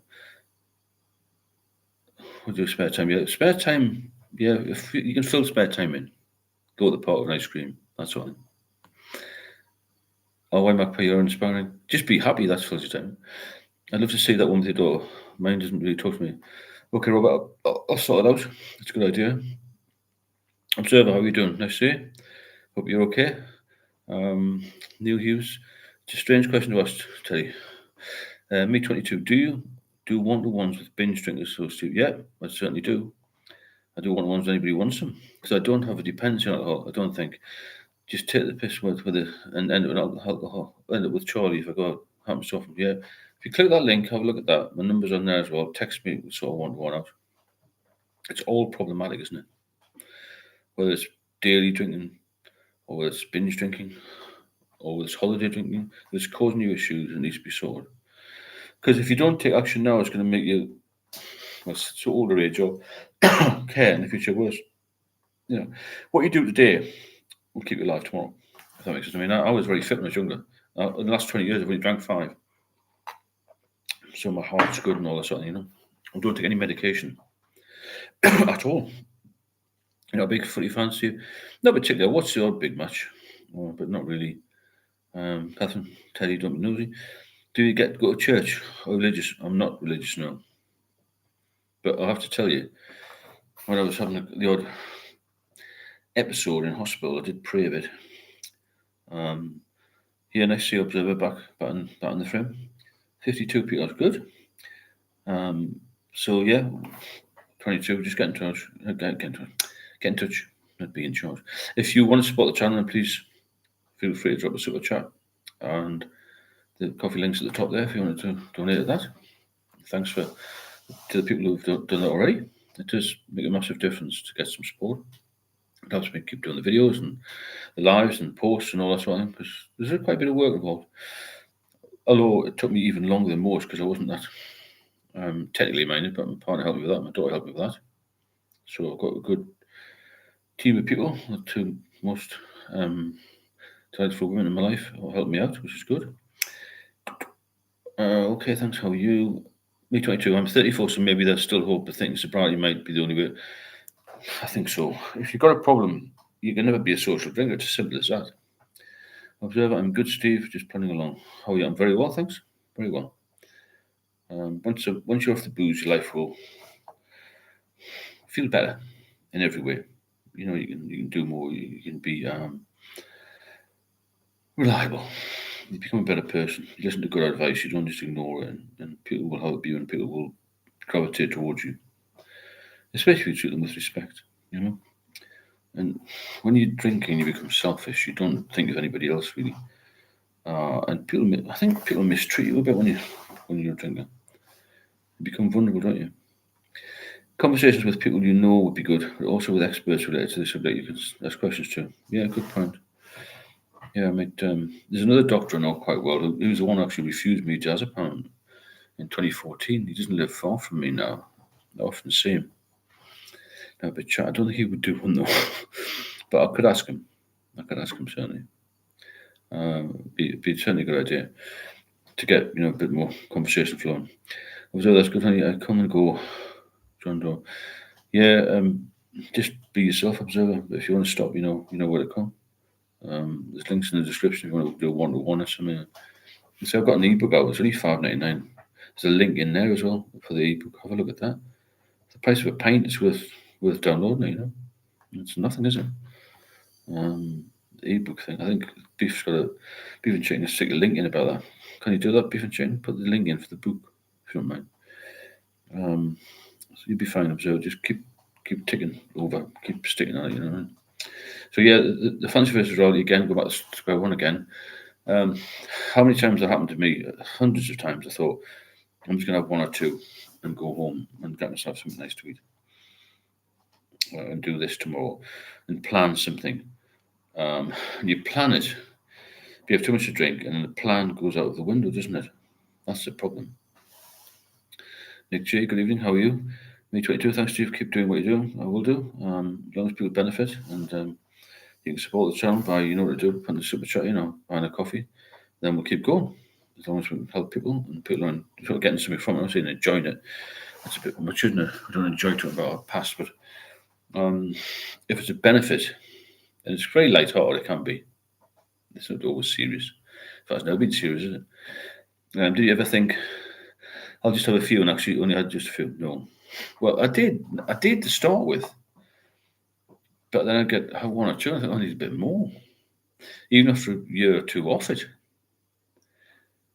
What do you spare time? Yeah, spare time. Yeah, if you can fill spare time in, go to the park with an ice cream. That's all. Oh, why Magpie, you're inspiring. Just be happy. That fills your time. I'd love to see that one with your daughter. Mine doesn't really talk to me. Okay, Robert, I'll sort it out. That's a good idea. Observer, how are you doing? Nice to see you. Hope you're okay. Neil Hughes, it's a strange question to ask, Teddy. Me 22, do you do one-to-ones with binge drinkers? So, Steve, yeah, I certainly do. I do one-to-ones when anybody wants them because I don't have a dependency on alcohol. I don't think. Just take the piss with it and end up with alcohol. End up with Charlie if I go out. Happens so often. Yeah. If you click that link, have a look at that. My number's on there as well. Text me, sort of one-to-one out. It's all problematic, isn't it? Whether it's daily drinking, or whether it's binge drinking, or whether it's holiday drinking, if it's causing you issues, it needs to be sorted. Because if you don't take action now, it's going to make you, so older age or care in the future worse. What you do today will keep you alive tomorrow. If that makes sense. I mean, I was very fit when I was younger. In the last 20 years, I've only drank 5. So my heart's good and all that sort of thing, I don't take any medication at all. Big footy fancy. Not particularly. I watch the odd big match, but not really. Catherine, Teddy, don't be nosy. Do you get to go to church or religious? I'm not religious, no. But I have to tell you, when I was having the odd episode in hospital, I did pray a bit. Here, next to the observer back in the frame. 52 people, that's good. So yeah, 22, just get in touch. Get in touch, not be in charge. If you want to support the channel, then please feel free to drop a super chat. And the coffee link's at the top there if you wanted to donate to that. Thanks to the people who've done that already. It does make a massive difference to get some support. It helps me keep doing the videos and the lives and posts and all that sort of thing, because there's quite a bit of work involved. Although it took me even longer than most because I wasn't that technically minded, but my partner helped me with that, my daughter helped me with that. So I've got a good team of people, the two most talented women in my life who helped me out, which is good. Okay, thanks. How are you? Me 22. I'm 34, so maybe there's still hope, but thinking sobriety might be the only way. I think so. If you've got a problem, you can never be a social drinker. It's as simple as that. Observer, I'm good, Steve. Just plodding along. How are you? I'm very well, thanks. Very well. Once you're off the booze, your life will feel better in every way. You know, you can do more. You can be reliable. You become a better person. You listen to good advice. You don't just ignore it, and people will help you, and people will gravitate towards you. Especially if you treat them with respect. You know. And when you're drinking, you become selfish. You don't think of anybody else really. And I think people mistreat you a bit when you're drinking. You become vulnerable, don't you? Conversations with people you know would be good, but also with experts related to the subject you can ask questions to. Yeah, good point. Yeah, I mean, there's another doctor I know quite well who was the one who actually refused me diazepam in 2014. He doesn't live far from me now. I often see him. Have a bit chat. I don't think he would do one though, but I could ask him. Certainly. Be certainly a good idea to get a bit more conversation flowing. So that's good, honey. I come and go, John Doe. Yeah, just be yourself, observer. If you want to stop, you know where to come. There's links in the description if you want to do one-to-one or something. So I've got an ebook out. It's only $5.99. There's a link in there as well for the ebook. Have a look at that. The price of a pint is worth downloading. It's nothing, is it? The ebook thing. I think Beef and Chicken to stick a link in about that. Can you do that, Beef and Chicken? Put the link in for the book if you don't mind. So you'll be fine, observer. Just keep ticking over, keep sticking on it. You know what I mean? So yeah, the fancy versus reality again. Go back to square one again. How many times that happened to me? Hundreds of times. I thought I'm just gonna have one or two and go home and get myself something nice to eat and do this tomorrow and plan something. And you plan it. If you have too much to drink, and the plan goes out of the window, doesn't it? That's the problem. Nick J, good evening. How are you? Me 22. Thanks, Steve. Keep doing what you're doing. I will do. As long as people benefit, and you can support the channel by what to do, putting the super chat in or buying a coffee. Then we'll keep going. As long as we can help people and people are sort of getting something from it, I'm saying enjoying it. That's a bit much, isn't it? I don't enjoy talking about our past, but if it's a benefit, and it's very light-hearted, it can be. It's not always serious. In fact, it's never been serious, is it? Do you ever think, I'll just have a few and actually only had just a few? No. Well, I did to start with. But then I have one or two, I think I need a bit more. Even after a year or two off it.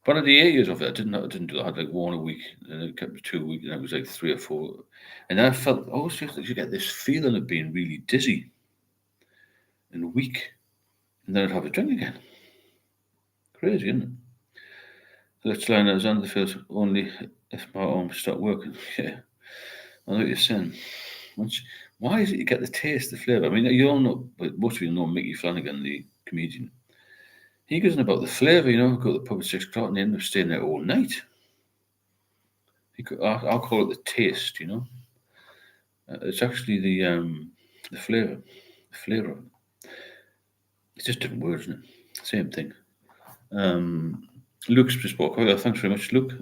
But of the 8 years of it, I didn't do that. I had like one a week, and it kept 2 weeks, and it was like 3 or 4. And then I felt always just you get this feeling of being really dizzy and weak. And then I'd have a drink again. Crazy, isn't it? Let's learn Alexander feels only if my arms start working. Yeah. I know what you're saying. Why is it you get the taste, the flavour? I mean, you all know, but most of you know Mickey Flanagan, the comedian. He goes on about the flavour, go to the pub at 6 o'clock and end up staying there all night. I'll call it the taste, It's actually the flavour. The flavour. It's just different words, isn't it? Same thing. Luke's just spoke. Oh, yeah, thanks very much, Luke.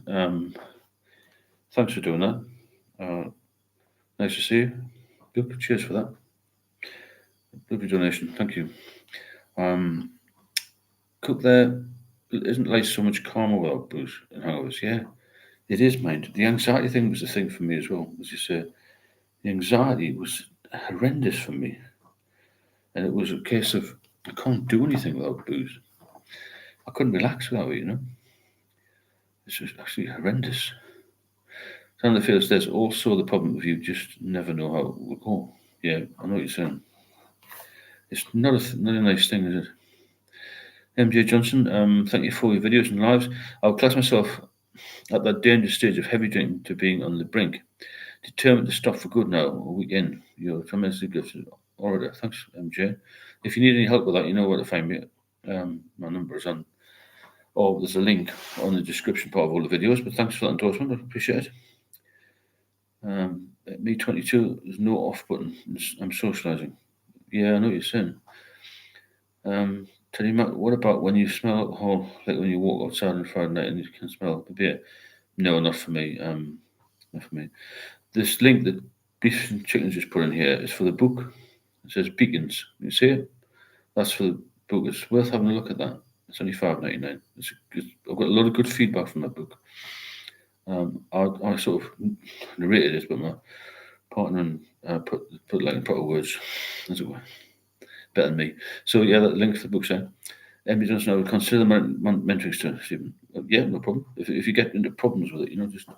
Thanks for doing that. Nice to see you. Luke, cheers for that. Lovely donation. Thank you. Cook there. Isn't life so much calmer without booze and hangovers? Yeah, it is, mind. The anxiety thing was the thing for me as well. As you say, the anxiety was horrendous for me. And it was a case of I can't do anything without booze. I couldn't relax without it, This was actually horrendous. Someone feels there's also the problem of you just never know how it will go. Yeah, I know what you're saying. It's not a nice thing, is it? MJ Johnson, thank you for your videos and lives. I'll class myself at that dangerous stage of heavy drinking to being on the brink. Determined to stop for good now, a week in. You're tremendously gifted orator. Thanks, MJ. If you need any help with that, you know where to find me. My number is on, or there's a link on the description part of all the videos. But thanks for that endorsement. I appreciate it. Me 22, there's no off button. I'm socialising. Yeah, I know what you're saying. Tell you, Matt, what about when you smell alcohol, like when you walk outside on Friday night and you can smell the beer? No, not for me. Not for me. This link that Beef and Chickens just put in here is for the book. It says Beacons. You see it? That's for the book. It's worth having a look at that. It's only $5.99. I've got a lot of good feedback from that book. I sort of narrated it, but my partner and put like in proper words, as it were, better than me. So yeah, that link to the book's there. Emily Johnson, I would consider mentoring to Stephen. Yeah, no problem. If you get into problems with it, just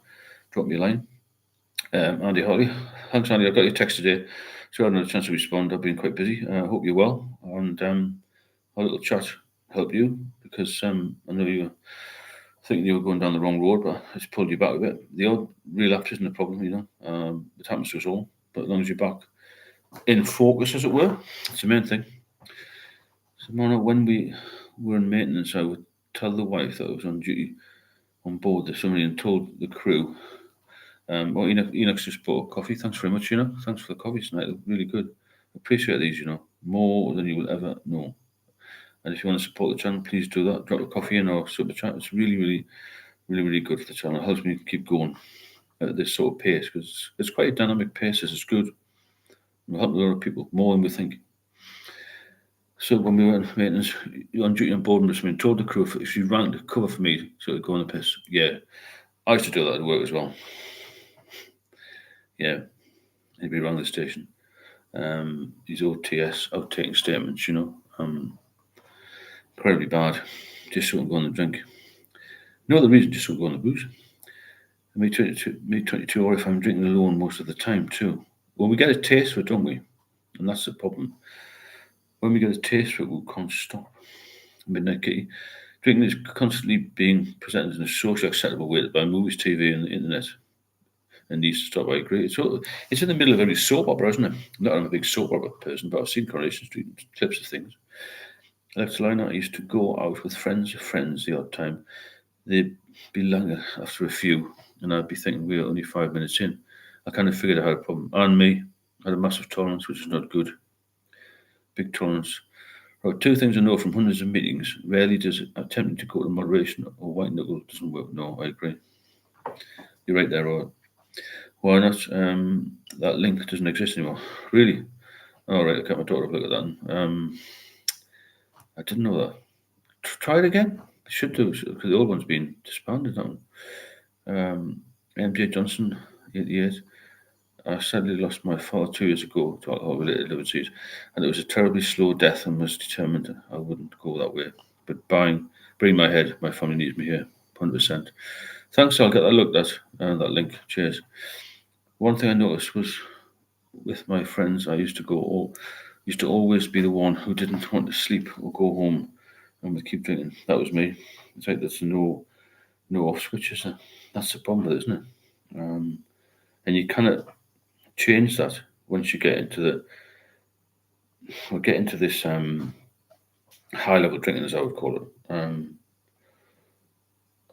drop me a line. Andy Hartley, thanks Andy. I got your text today, so I haven't had a chance to respond. I've been quite busy. I hope you're well, and our little chat helped you because I know you were thinking you were going down the wrong road, but it's pulled you back a bit. The odd relapse isn't a problem, it happens to us all. But as long as you're back in focus, as it were, it's the main thing. So, Mona, when we were in maintenance, I would tell the wife that I was on duty on board the submarine and told the crew. Enoch's just bought coffee. Thanks very much, Enoch. Thanks for the coffee tonight. Really good. Appreciate these, more than you will ever know. And if you want to support the channel, please do that. Drop a coffee in or super chat. It's really, really, really, really good for the channel. It helps me keep going at this sort of pace because it's quite a dynamic pace. It's good. It'll help a lot of people, more than we think. So when we were in maintenance, you're on duty on board, and told the crew if you ran to cover for me, so to go on the piss. Yeah, I used to do that at work as well. Yeah, he'd be around the station. These OTS, outtaking statements, incredibly bad. Just so I can go on the drink. No other reason, just so I can go on the booze. Me 22, or if I'm drinking alone most of the time too. Well, we get a taste for it, don't we? And that's the problem. When we get a taste for it, we can't stop. Midnight Kitty. Drinking is constantly being presented in a socially acceptable way by movies, TV, and the internet. And needs to stop. I agree. It's in the middle of every soap opera, isn't it? Not I'm a big soap opera person, but I've seen Coronation Street clips of things. Alexa Liner, I used to go out with friends the odd time. They'd be longer after a few, and I'd be thinking we were only 5 minutes in. I kind of figured I had a problem. And me, I had a massive tolerance, which is not good. Big tolerance. Right, two things I know from hundreds of meetings. Rarely does attempting to go to moderation or white knuckle doesn't work. No, I agree. You're right there, Robert. Why not? That link doesn't exist anymore. Really? All right, I got my daughter up. Look at that. I didn't know that. Try it again. Should do because the old one's been disbanded. That one. MJ Johnson, 88. I sadly lost my father 2 years ago to alcohol-related liver disease, and it was a terribly slow death, and was determined I wouldn't go that way. But bring my head, my family needs me here, 100%. Thanks, I'll get that looked at, that link. Cheers. One thing I noticed was with my friends, I used to always be the one who didn't want to sleep or go home, and would keep drinking. That was me. It's like there's no off switches. That's the problem with it, isn't it? And you cannot change that once you get into this high level drinking, as I would call it.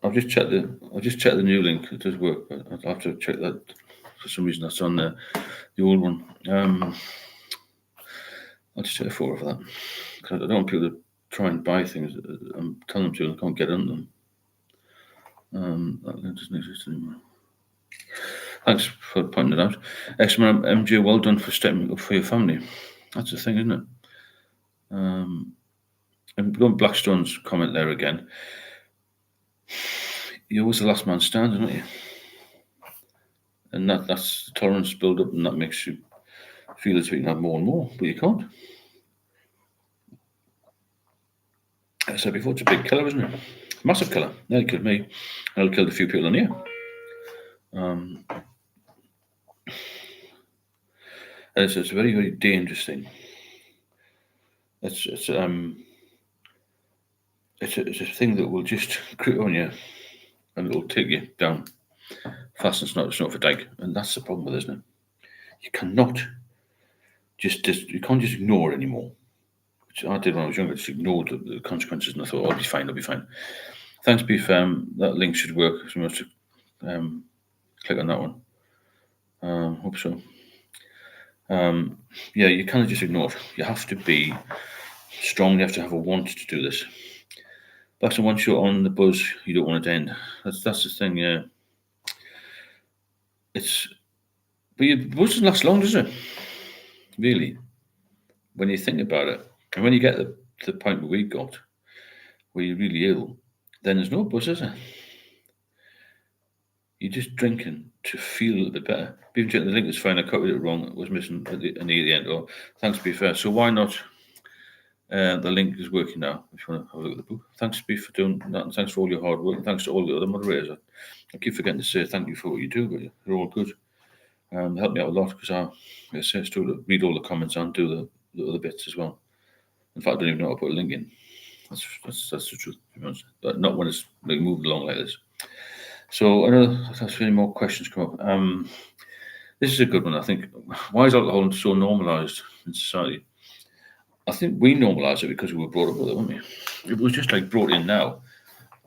I've just checked the new link. It does work, but I'll have to check that. For some reason, that's on the old one. I'll just check a photo for that because I don't want people to try and buy things. I'm telling them to, and I can't get on them. That doesn't exist anymore. Thanks for pointing it out. Excellent, MJ. Well done for stepping up for your family. That's the thing, isn't it? And going Blackstone's comment there again. You're always the last man standing, aren't you? And that's the tolerance build up, and that makes you feel as if you can have more and more, but you can't. As I said before, it's a big killer, isn't it? Massive killer. Nearly killed me. Nearly killed a few people on here. And it's a very, very dangerous thing. It's a thing that will just creep on you, and it'll take you down fast and it's not for dyke. And that's the problem with it, isn't it? You cannot you can't just ignore it anymore. Which I did when I was younger, just ignored the consequences, and I thought, oh, I'll be fine, I'll be fine. Thanks, Beef. That link should work. So we must click on that one. Hope so. Yeah, you can't just ignore it. You have to be strong. You have to have a want to do this. But once you're on the buzz, you don't want it to end. That's the thing. Yeah, but your buzz doesn't last long, does it? Really, when you think about it, and when you get to the point where we got, where you're really ill, then there's no buzz, is there? You're just drinking to feel a little bit better. Even checking the link is fine. I copied it wrong. It was missing at the end. Oh, thanks, Beef. So why not? The link is working now. If you want to have a look at the book. Thanks, Beef, for doing that, and thanks for all your hard work. And thanks to all the other moderators. I keep forgetting to say thank you for what you do, but you're all good. Help me out a lot because I still read all the comments and do the other bits as well. In fact, I don't even know how to put a link in. That's the truth, to be honest. But not when it's like moving along like this. So I know there's any more questions come up. This is a good one, I think. Why is alcohol so normalised in society? I think we normalised it because we were brought up with it, weren't we? It was just like brought in now.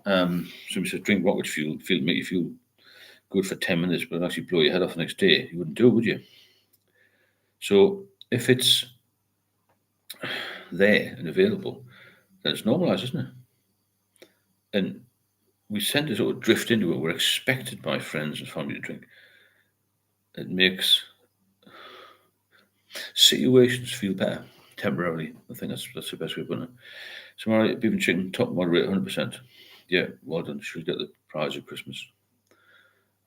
Somebody said drink rocket fuel, make you feel good for 10 minutes, but actually blow your head off the next day. You wouldn't do it, would you? So if it's there and available, then it's normalised, isn't it? And we tend to sort of drift into it. We're expected by friends and family to drink. It makes situations feel better temporarily. I think that's the best way of putting it. So, Mary, beef and chicken, top moderate, 100%. Yeah, well done. She'll get the prize at Christmas.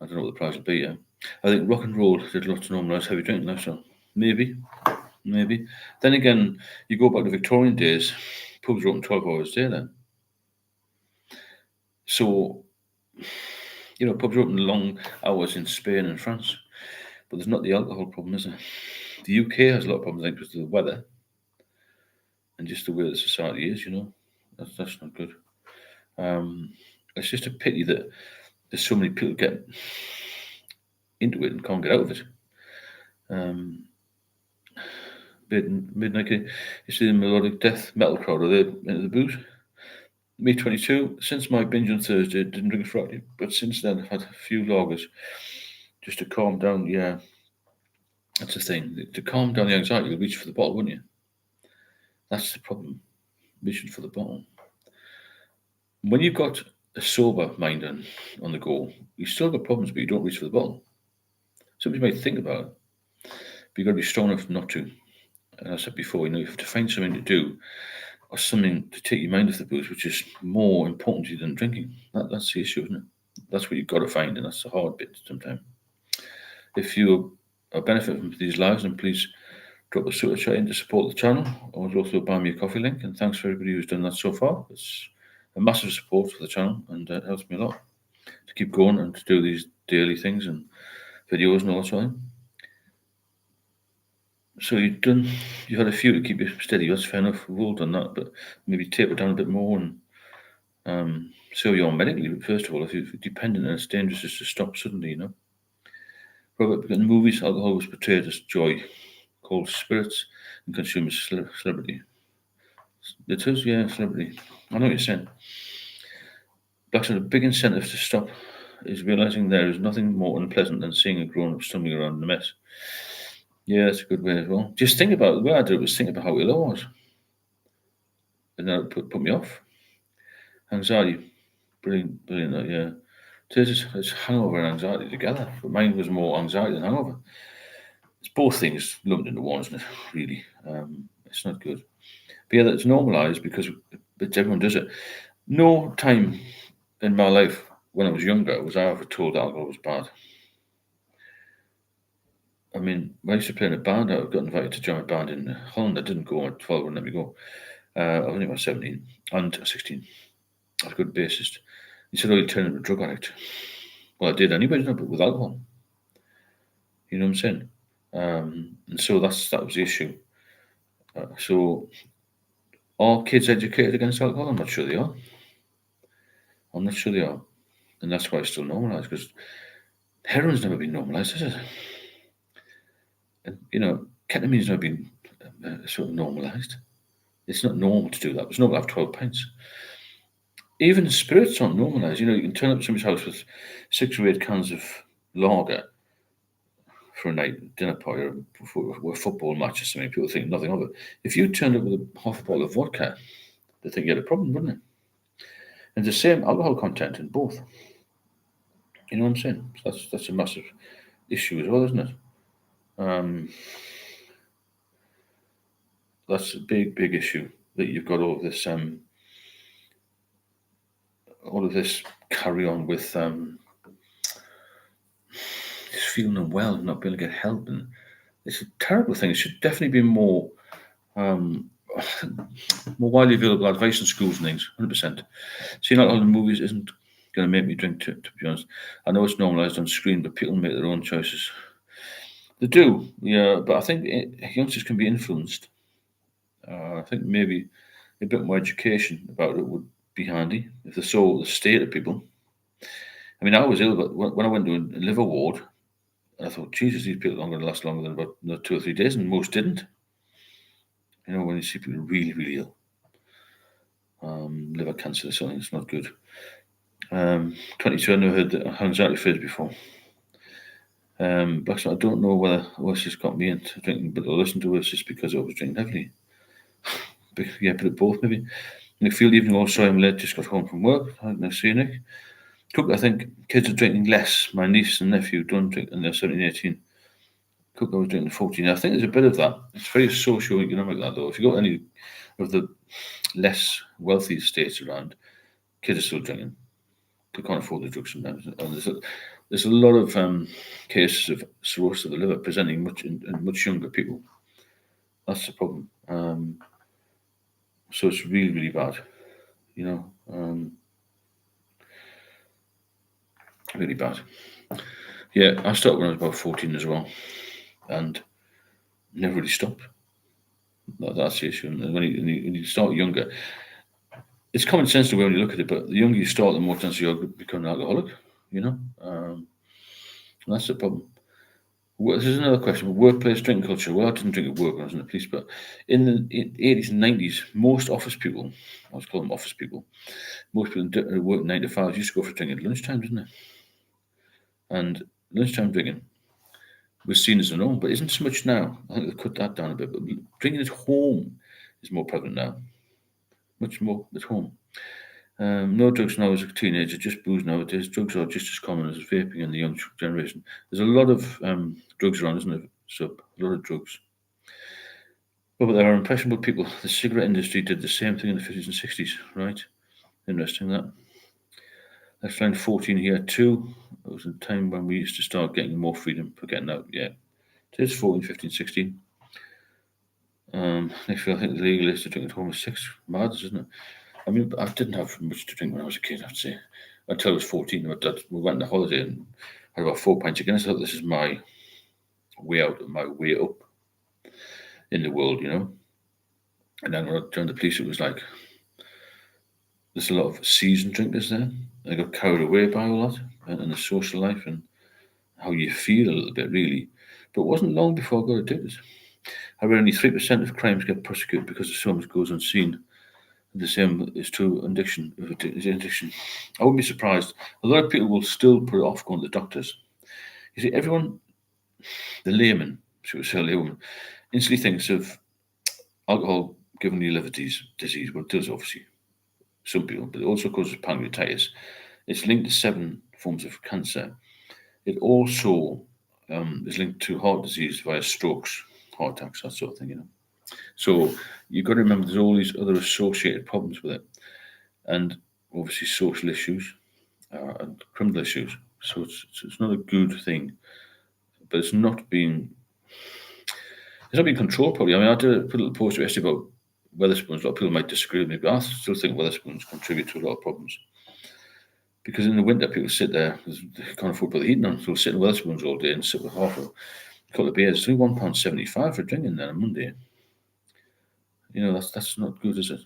I don't know what the prize will be yet. I think rock and roll did a lot to normalise heavy drinking lifestyle. Maybe. Then again, you go back to Victorian days, pubs were open 12 hours a day then. So, pubs are open long hours in Spain and France, but there's not the alcohol problem, is there? The UK has a lot of problems, I think, because of the weather and just the way the society is, That's not good. It's just a pity that there's so many people get into it and can't get out of it. Midnight, you see the melodic death metal crowd, are they into the booze? Me 22, since my binge on Thursday, didn't drink a Friday, but since then I've had a few lagers just to calm down. Yeah, that's the thing. To calm down the anxiety, you'll reach for the bottle, wouldn't you? That's the problem, reaching for the bottle. When you've got a sober mind on the go, you still got problems, but you don't reach for the bottle. Somebody might think about it, but you've got to be strong enough not to. And I said before, you have to find something to do or something to take your mind off the booze, which is more important to you than drinking. That's the issue, isn't it? That's what you've got to find, and that's the hard bit sometimes. If you are benefiting from these lives, then please drop a super chat in to support the channel, or also buy me a coffee link. And thanks for everybody who's done that so far. It's a massive support for the channel, and it helps me a lot to keep going and to do these daily things and videos and all that sort of thing. So you've had a few to keep you steady. That's fair enough. We've all done that, but maybe taper down a bit more and so you're medically. First of all, if you're dependent and it's dangerous just to stop suddenly, Robert, in movies, alcohol was portrayed as joy, called spirits, and consumed as celebrity. It is, yeah, celebrity. I know what you're saying. Blacks had a big incentive to stop is realizing there is nothing more unpleasant than seeing a grown up stumbling around in a mess. Yeah, that's a good way as well. Just think about the way I did it was think about how ill I was. And then it put me off. Anxiety. Brilliant, yeah. It's hangover and anxiety together. But mine was more anxiety than hangover. It's both things lumped into one, isn't it? Really. It's not good. But yeah, that's normalised because everyone does it. No time in my life when I was younger was I ever told alcohol was bad. I mean, when I used to play in a band, I got invited to join a band in Holland. I didn't go. My father wouldn't let me go. I was only about 17 and 16. I was a good bassist. He said, "Oh, you turn into a drug addict." Well, I did anyway, didn't I? But with alcohol. You know what I'm saying? And so that was the issue. So are kids educated against alcohol? I'm not sure they are. I'm not sure they are. And that's why it's still normalised, because heroin's never been normalised, has it? And, ketamine's never been sort of normalised. It's not normal to do that. It's normal to have 12 pints. Even spirits aren't normalised. You can turn up to somebody's house with 6 or 8 cans of lager for a night dinner party or for a football match or something. People think nothing of it. If you turned up with a half a bottle of vodka, they'd think you had a problem, wouldn't it? And the same alcohol content in both. You know what I'm saying? So that's a massive issue as well, isn't it? That's a big issue, that you've got all of this carry on with just feeling unwell and not being able to get help, and it's a terrible thing. It should definitely be more widely available advice in schools and things. 100%. Seeing alcohol in movies isn't going to make me drink. To be honest, I know it's normalised on screen, but people make their own choices. They do, yeah. But I think youngsters can be influenced. I think maybe a bit more education about it would be handy if they saw the state of people. I mean, I was ill, but when I went to a liver ward, I thought, Jesus, these people aren't going to last longer than about 2 or 3 days, and most didn't. When you see people really, really ill, liver cancer or something, it's not good. 22, I never heard the anxiety phase before. But I don't know whether she's got me into drinking, but I listened to her just because I was drinking heavily. But yeah, put it both maybe. Nick Field evening also, I'm late, just got home from work. Nice to see you, Nick. Cook, I think kids are drinking less. My niece and nephew don't drink, and they're 17, 18. Cook, I was drinking 14. I think there's a bit of that. It's very socio-economic, that though. If you go to any of the less wealthy states around, kids are still drinking. They can't afford the drugs sometimes. And there's a lot of cases of cirrhosis of the liver presenting in much younger people. That's the problem. So it's really, really bad. Really bad. Yeah, I started when I was about 14 as well, and never really stopped. That's the issue. And when you start younger, it's common sense the way when you look at it, but the younger you start, the more chance you're becoming an alcoholic. That's the problem. This is another question. Workplace drinking culture. Well, I didn't drink at work when I was in the police, but in the 80s and 90s, most office people, I was calling them office people, most people who work 9 to 5 used to go for drinking at lunchtime, didn't they? And lunchtime drinking was seen as the norm, but isn't so much now. I think they've cut that down a bit. But drinking at home is more prevalent now. Much more at home. No drugs now as a teenager, just booze nowadays. Drugs are just as common as vaping in the young generation. There's a lot of drugs around, isn't there? So a lot of drugs. But there are impressionable people. The cigarette industry did the same thing in the 50s and 60s, right? Interesting that. Next line 14 here too. It was a time when we used to start getting more freedom for getting out. Yeah. It is 14, 15, 16. Next I think the legal age to drink at home is 6. Mad, isn't it? I mean, I didn't have much to drink when I was a kid, I have to say. Until I was 14, we went on a holiday and had about 4 pints of Guinness. I thought this is my way out, my way up in the world, And then when I joined the police, it was like there's a lot of seasoned drinkers there. I got carried away by all that and the social life and how you feel a little bit, really. But it wasn't long before I got addicted. I read only 3% of crimes get prosecuted because so much goes unseen. The same is true addiction. I wouldn't be surprised. A lot of people will still put it off going to the doctors. You see, everyone, the layman, should we say laywoman, instantly thinks of alcohol giving you liver disease. Well, it does, obviously, some people, but it also causes pancreatitis. It's linked to 7 forms of cancer. It also is linked to heart disease via strokes, heart attacks, that sort of thing, So you've got to remember there's all these other associated problems with it. And obviously social issues and criminal issues. So it's not a good thing. But it's not being controlled properly. I mean, I did put a little post yesterday about Wetherspoons. A lot of people might disagree with me, but I still think Wetherspoons contribute to a lot of problems. Because in the winter, people sit there because they can't afford to put the heating on, so they'll sit in Wetherspoons all day and sit with half a couple of beers. It's only £1.75 for drinking there on Monday. That's not good, is it?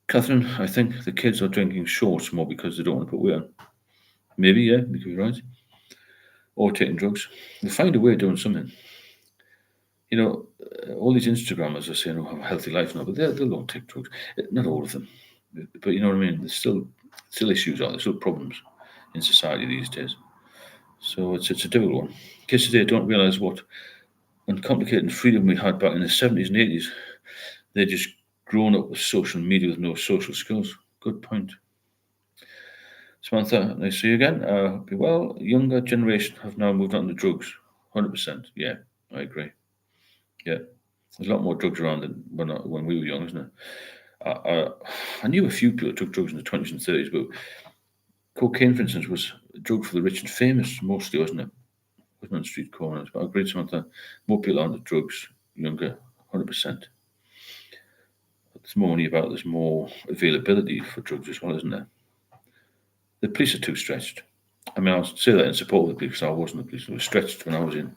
Catherine, I think the kids are drinking shorts more because they don't want to put weight on. Maybe, yeah, you could be right. Or taking drugs. They find a way of doing something. All these Instagrammers are saying, "Oh, have a healthy life now," but they don't take drugs. Not all of them, but you know what I mean. There's still issues out there, still problems in society these days. So it's a difficult one. Kids today don't realise what uncomplicated freedom we had back in the 70s and 80s. They're just grown up with social media with no social skills. Good point. Samantha, nice to see you again. Hope you're well. Younger generation have now moved on to drugs. 100%. Yeah, I agree. Yeah. There's a lot more drugs around than when we were young, isn't it? I knew a few people that took drugs in the 20s and 30s, but cocaine, for instance, was a drug for the rich and famous mostly, wasn't it? Wasn't on street corners. But I agree, Samantha. More people are on the drugs, younger, 100%. There's more money about, there's more availability for drugs as well, isn't there? The police are too stretched. I mean, I'll say that in support of the police because I wasn't the police. I was stretched when I was in.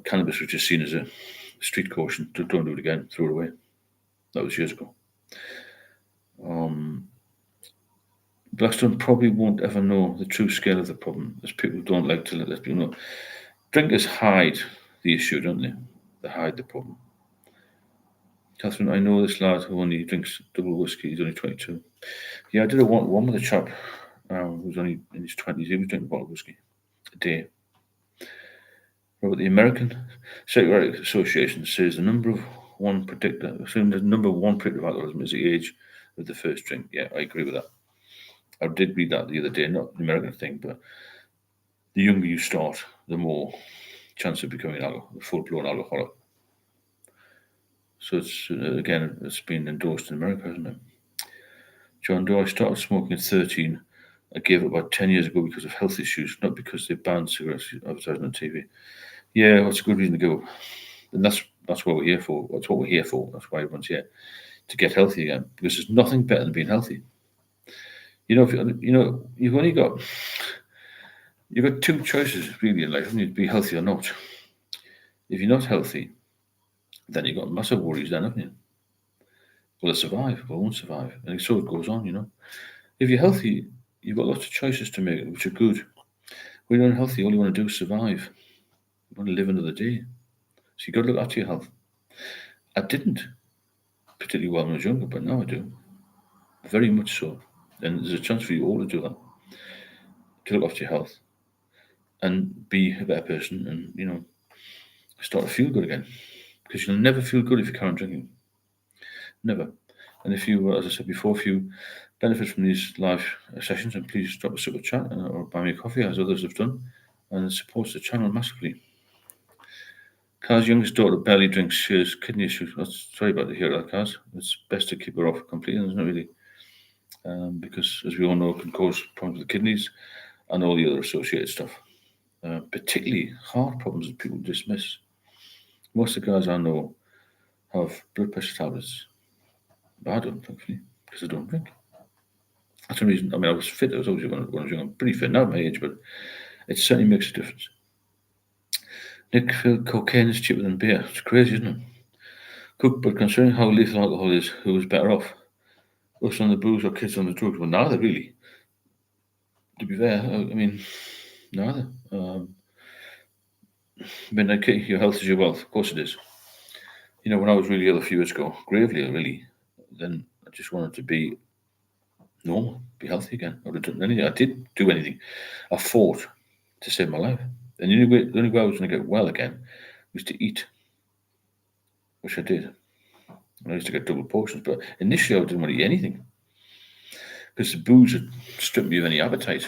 Cannabis was just seen as a street caution. Don't do it again. Throw it away. That was years ago. Blackstone probably won't ever know the true scale of the problem, as people don't like to let people know. Drinkers hide the issue, don't they? They hide the problem. Catherine, I know this lad who only drinks double whiskey. He's only 22. Yeah, I did a one with a chap who was only in his 20s. He was drinking a bottle of whiskey a day. Robert, the American Psychiatric Association says the number one predictor of alcoholism is the age of the first drink. Yeah, I agree with that. I did read that the other day, not the American thing, but the younger you start, the more chance of becoming a full-blown alcoholic. So it's been endorsed in America, hasn't it? John Doe, I started smoking at 13. I gave it about 10 years ago because of health issues, not because they banned cigarettes advertising on TV. Yeah, that's a good reason to go. And that's what we're here for. That's what we're here for. That's why everyone's here, to get healthy again. Because there's nothing better than being healthy. You've only got two choices really in life. You need to be healthy or not. If you're not healthy, then you've got massive worries then, haven't you? Will it survive? Will it won't survive? And so it goes on, If you're healthy, you've got lots of choices to make, which are good. When you're unhealthy, all you want to do is survive. You want to live another day. So you've got to look after your health. I didn't particularly well when I was younger, but now I do. Very much so. And there's a chance for you all to do that. To look after your health and be a better person and, start to feel good again. Because you'll never feel good if you can't drinking. Never. And if you, as I said before, if you benefit from these live sessions, and please drop a super chat or buy me a coffee, as others have done, and it supports the channel massively. Kaz's youngest daughter barely drinks. She has kidney issues. Sorry about to hear that, Kaz. It's best to keep her off completely, isn't it, really? Because, as we all know, it can cause problems with the kidneys and all the other associated stuff. Particularly heart problems that people dismiss. Most of the guys I know have blood pressure tablets. But I don't, thankfully, because I don't drink. That's the reason. I mean, I was fit. I was always when I was young. I'm pretty fit now at my age, but it certainly makes a difference. Nick, cocaine is cheaper than beer. It's crazy, isn't it? Cook, but considering how lethal alcohol is, who is better off? Us on the booze or kids on the drugs? Well, neither, really. To be fair, I mean, neither. Midnight your health is your wealth. Of course it is. When I was really ill a few years ago, gravely ill, really, then I just wanted to be normal, be healthy again. I would have done anything. I did do anything. I fought to save my life. And the only way I was going to get well again was to eat, which I did. And I used to get double portions, but initially I didn't want to eat anything because the booze had stripped me of any appetite,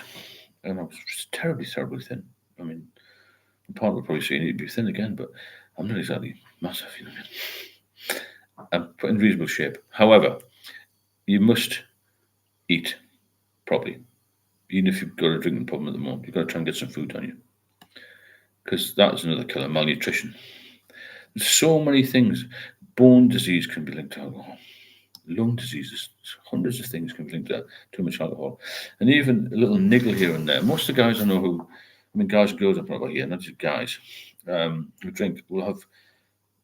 and I was just terribly, terribly thin. I mean, my partner would probably say you need to be thin again, but I'm not exactly massive, I'm in reasonable shape. However, you must eat properly. Even if you've got a drinking problem at the moment, you've got to try and get some food on you. Because that's another killer, malnutrition. There's so many things. Bone disease can be linked to alcohol. lung diseases. Hundreds of things can be linked to too much alcohol. And even a little niggle here and there. Most of the guys I know who, I mean, guys and girls I'm talking about here, not just guys, who drink will have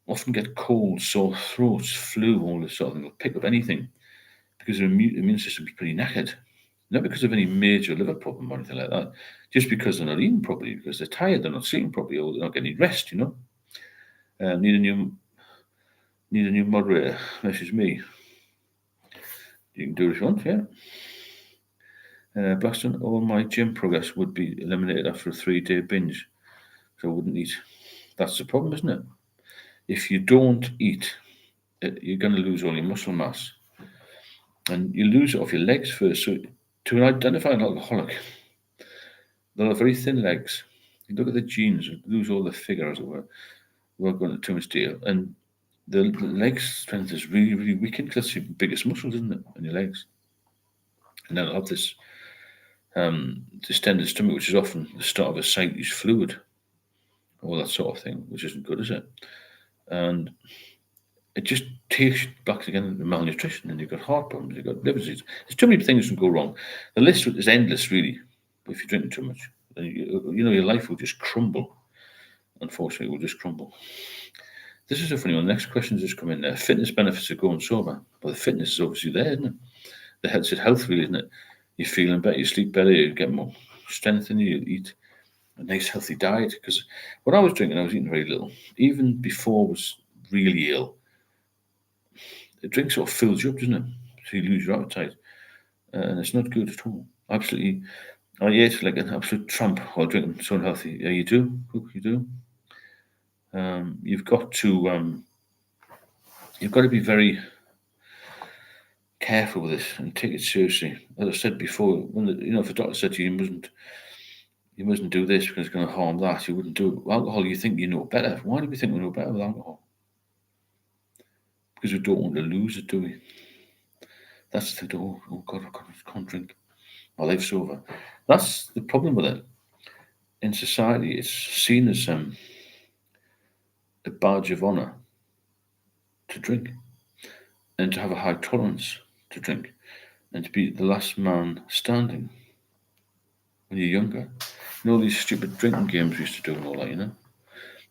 often get colds, sore throats, flu, all this sort of thing. They'll pick up anything because their immune system is pretty knackered. Not because of any major liver problem or anything like that, just because they're not eating properly, because they're tired, they're not sleeping properly, or they're not getting rest, you know. Need a new moderator. Message me. You can do it if you want, yeah. Blackstone, all my gym progress would be eliminated after a 3-day binge, so I wouldn't eat. That's the problem, isn't it? If you don't eat, you're going to lose all your muscle mass, and you lose it off your legs first. So, to identify an alcoholic, they'll have very thin legs. You look at the genes, lose all the figure, as it were. We're going into too much detail, and the leg strength is really, really weakened because that's your biggest muscles, isn't it, in your legs? And then I'll have this distended stomach, which is often the start of a cyclic fluid, all that sort of thing, which isn't good, is it? And it just takes you back again to malnutrition, and you've got heart problems, you've got liver disease. There's too many things that can go wrong. The list is endless, really, if you're drinking too much. Then your life will just crumble. Unfortunately, it will just crumble. This is a funny one. The next question just come in there. Fitness benefits of going sober. Well, the fitness is obviously there, isn't it? The health, really, isn't it? You're feeling better, you sleep better, you get more strength in you, you eat a nice healthy diet. Because when I was drinking, I was eating very little. Even before I was really ill, the drink sort of fills you up, doesn't it? So you lose your appetite. And it's not good at all. Absolutely. I ate like an absolute tramp while drinking so unhealthy. Yeah, you do. You do. You've got to be very careful with this and take it seriously. As I said before, when if a doctor said to you, you mustn't do this because it's going to harm that, you wouldn't do it. With alcohol, you think you know better. Why do we think we know better with alcohol? Because we don't want to lose it, do we? That's the thing. Oh God, I can't drink. My life's over. That's the problem with it. In society, it's seen as a badge of honour to drink and to have a high tolerance to drink and to be the last man standing when you're younger. These stupid drinking games we used to do and all that,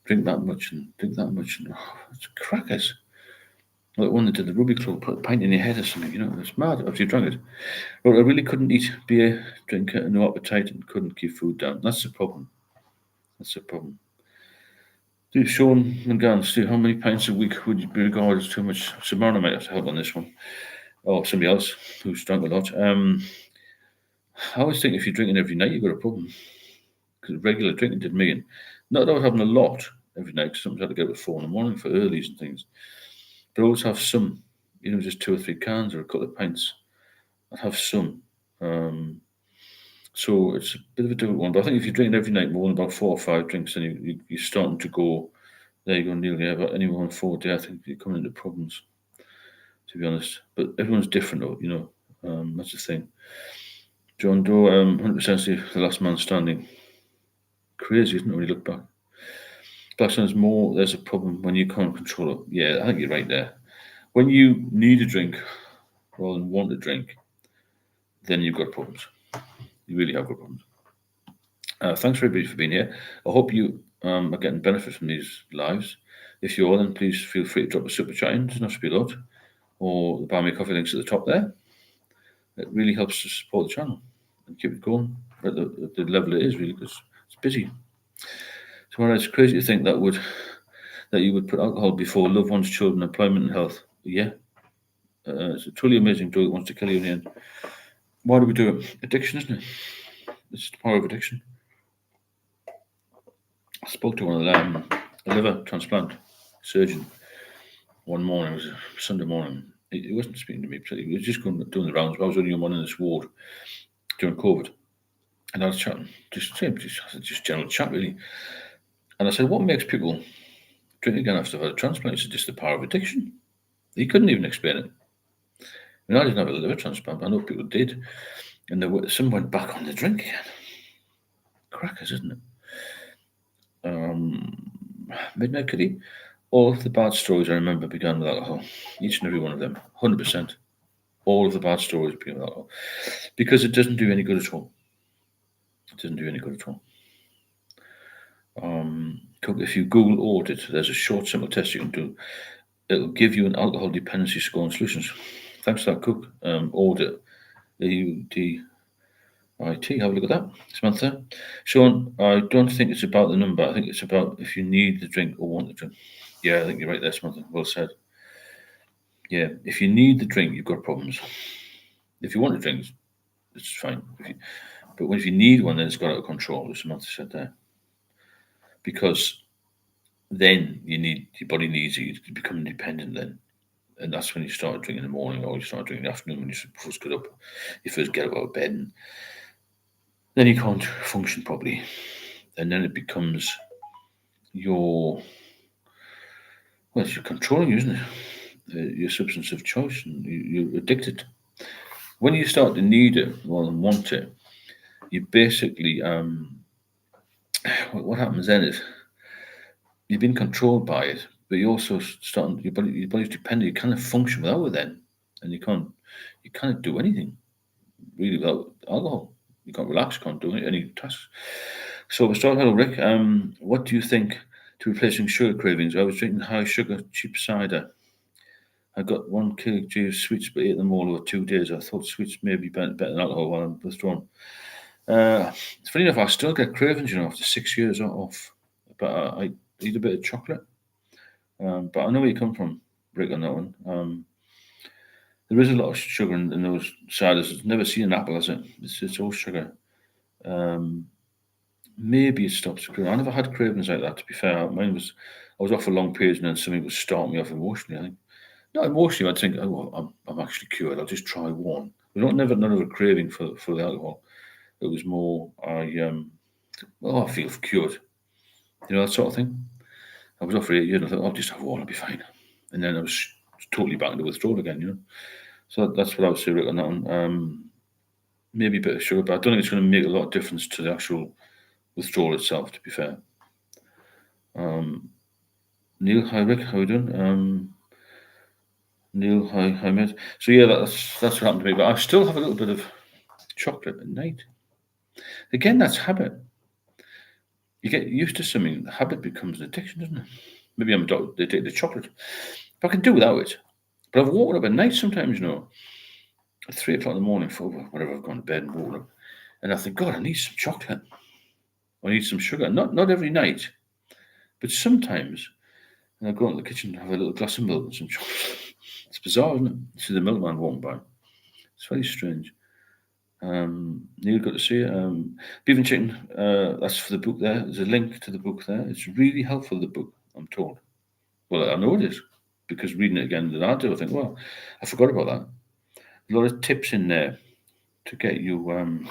Drink that much and drink that much. And, it's crackers. Like one that did the Ruby Club, put a pint in your head or something, it's mad after you drank it. But I really couldn't eat beer, drink it, no appetite, and couldn't keep food down. That's the problem. Sean McGann, Stu, how many pints a week would you be regarded as too much? Sabrina might have to help on this one. Or somebody else who's drunk a lot. I always think if you're drinking every night, you've got a problem. Because regular drinking did me. And not that I was having a lot every night, because sometimes I had to get up at 4 in the morning for earlies and things. But I always have some, just 2 or 3 cans or a couple of pints. I'd have some. So it's a bit of a difficult one. But I think if you're drinking every night more than about 4 or 5 drinks, then you're starting to go, there you go, Neil, yeah, but any more than 4 a day, I think you're coming into problems, to be honest. But everyone's different, though, that's the thing. John Doe, 100% the last man standing. Crazy, isn't it, when you look back? Blackstone's more, there's a problem when you can't control it. Yeah, I think you're right there. When you need a drink rather than want a drink, then you've got problems. You really have got problems. Thanks everybody for being here. I hope you are getting benefit from these lives. If you are, then please feel free to drop a super chat in. It doesn't have to be a lot. Or the Buy Me a Coffee links at the top there. It really helps to support the channel and keep it going at the level it is, really, because it's busy. So it's crazy to think that you would put alcohol before loved ones, children, employment, and health. Yeah, it's a truly amazing drug that wants to kill you in the end. Why do we do it? Addiction, isn't it? It's the power of addiction. I spoke to one of them, a liver transplant surgeon, one morning. It was a Sunday morning. He wasn't speaking to me. He was just doing the rounds. I was only one in this ward during COVID, and I was chatting, just general chat, really. And I said, "What makes people drink again after they've had a transplant?" He said, "Just the power of addiction." He couldn't even explain it. I didn't have a liver transplant, but I know people did, and some went back on the drink again. Crackers, isn't it? Midnight Kitty. All of the bad stories I remember began with alcohol. Each and every one of them, 100%. All of the bad stories begin with alcohol because it doesn't do any good at all. It doesn't do any good at all. If you Google audit, there's a short, simple test you can do. It'll give you an alcohol dependency score and solutions. Thanks to that Cook audit, AUDIT. Have a look at that, Samantha. Sean, I don't think it's about the number. I think it's about if you need the drink or want the drink. Yeah, I think you're right there, Samantha. Well said. Yeah, if you need the drink, you've got problems. If you want the drink, it's fine. But if you need one, then it's got out of control, as Samantha said there. Because then your body needs it, you become independent then. And that's when you start drinking in the morning or you start drinking in the afternoon when you first get up, you first get out of bed. And then you can't function properly. And then it becomes it's controlling you, isn't it? Your substance of choice, and you're addicted. When you start to need it rather than want it, you basically, what happens then is you've been controlled by it, but you also start your body's dependent. You can't function without it then, and you can't do anything really without alcohol. You can't relax, can't do any tasks. So we start. Hello, Rick. What do you think to replacing sugar cravings? I was drinking high sugar cheap cider. I got 1 kg of sweets, but ate them all over 2 days. I thought sweets may be better than alcohol while I'm withdrawn. It's funny enough, I still get cravings, after 6 years off. But I eat a bit of chocolate. But I know where you come from, Rick, on that one. There is a lot of sugar in those ciders. I've never seen an apple, has it? It's all sugar. Maybe it stops craving. I never had cravings like that, to be fair. Mine was, I was off for long periods and then something would start me off emotionally, I think. Not emotionally, I'd think, oh, well, I'm actually cured. I'll just try one. There's none of a craving for the alcohol. It was more, I feel cured. That sort of thing. I was off for 8 years and I thought, I'll just have one, I'll be fine. And then I was totally back into withdrawal again, So that's what I would say, Rick, on that one. Maybe a bit of sugar, but I don't think it's going to make a lot of difference to the actual withdrawal itself, to be fair. Neil, hi Rick, how are you doing? Neil, hi mate. So yeah, that's what happened to me. But I still have a little bit of chocolate at night. Again, that's habit. You get used to something, the habit becomes an addiction, doesn't it? Maybe I'm a doctor, they take the chocolate. But I can do without it. But I've woken up at night sometimes, at 3 o'clock in the morning, for whatever, I've gone to bed and woken up. And I think, God, I need some chocolate. I need some sugar. Not every night, but sometimes. And I go into the kitchen and have a little glass of milk and some chocolate. It's bizarre, isn't it? See the milkman walking by. It's very strange. Neil, good to see you. Beef and chicken, that's for the book there. There's a link to the book there. It's really helpful, the book, I'm told. Well, I know it is, because reading it again than I do, I think, well, I forgot about that. A lot of tips in there to get you,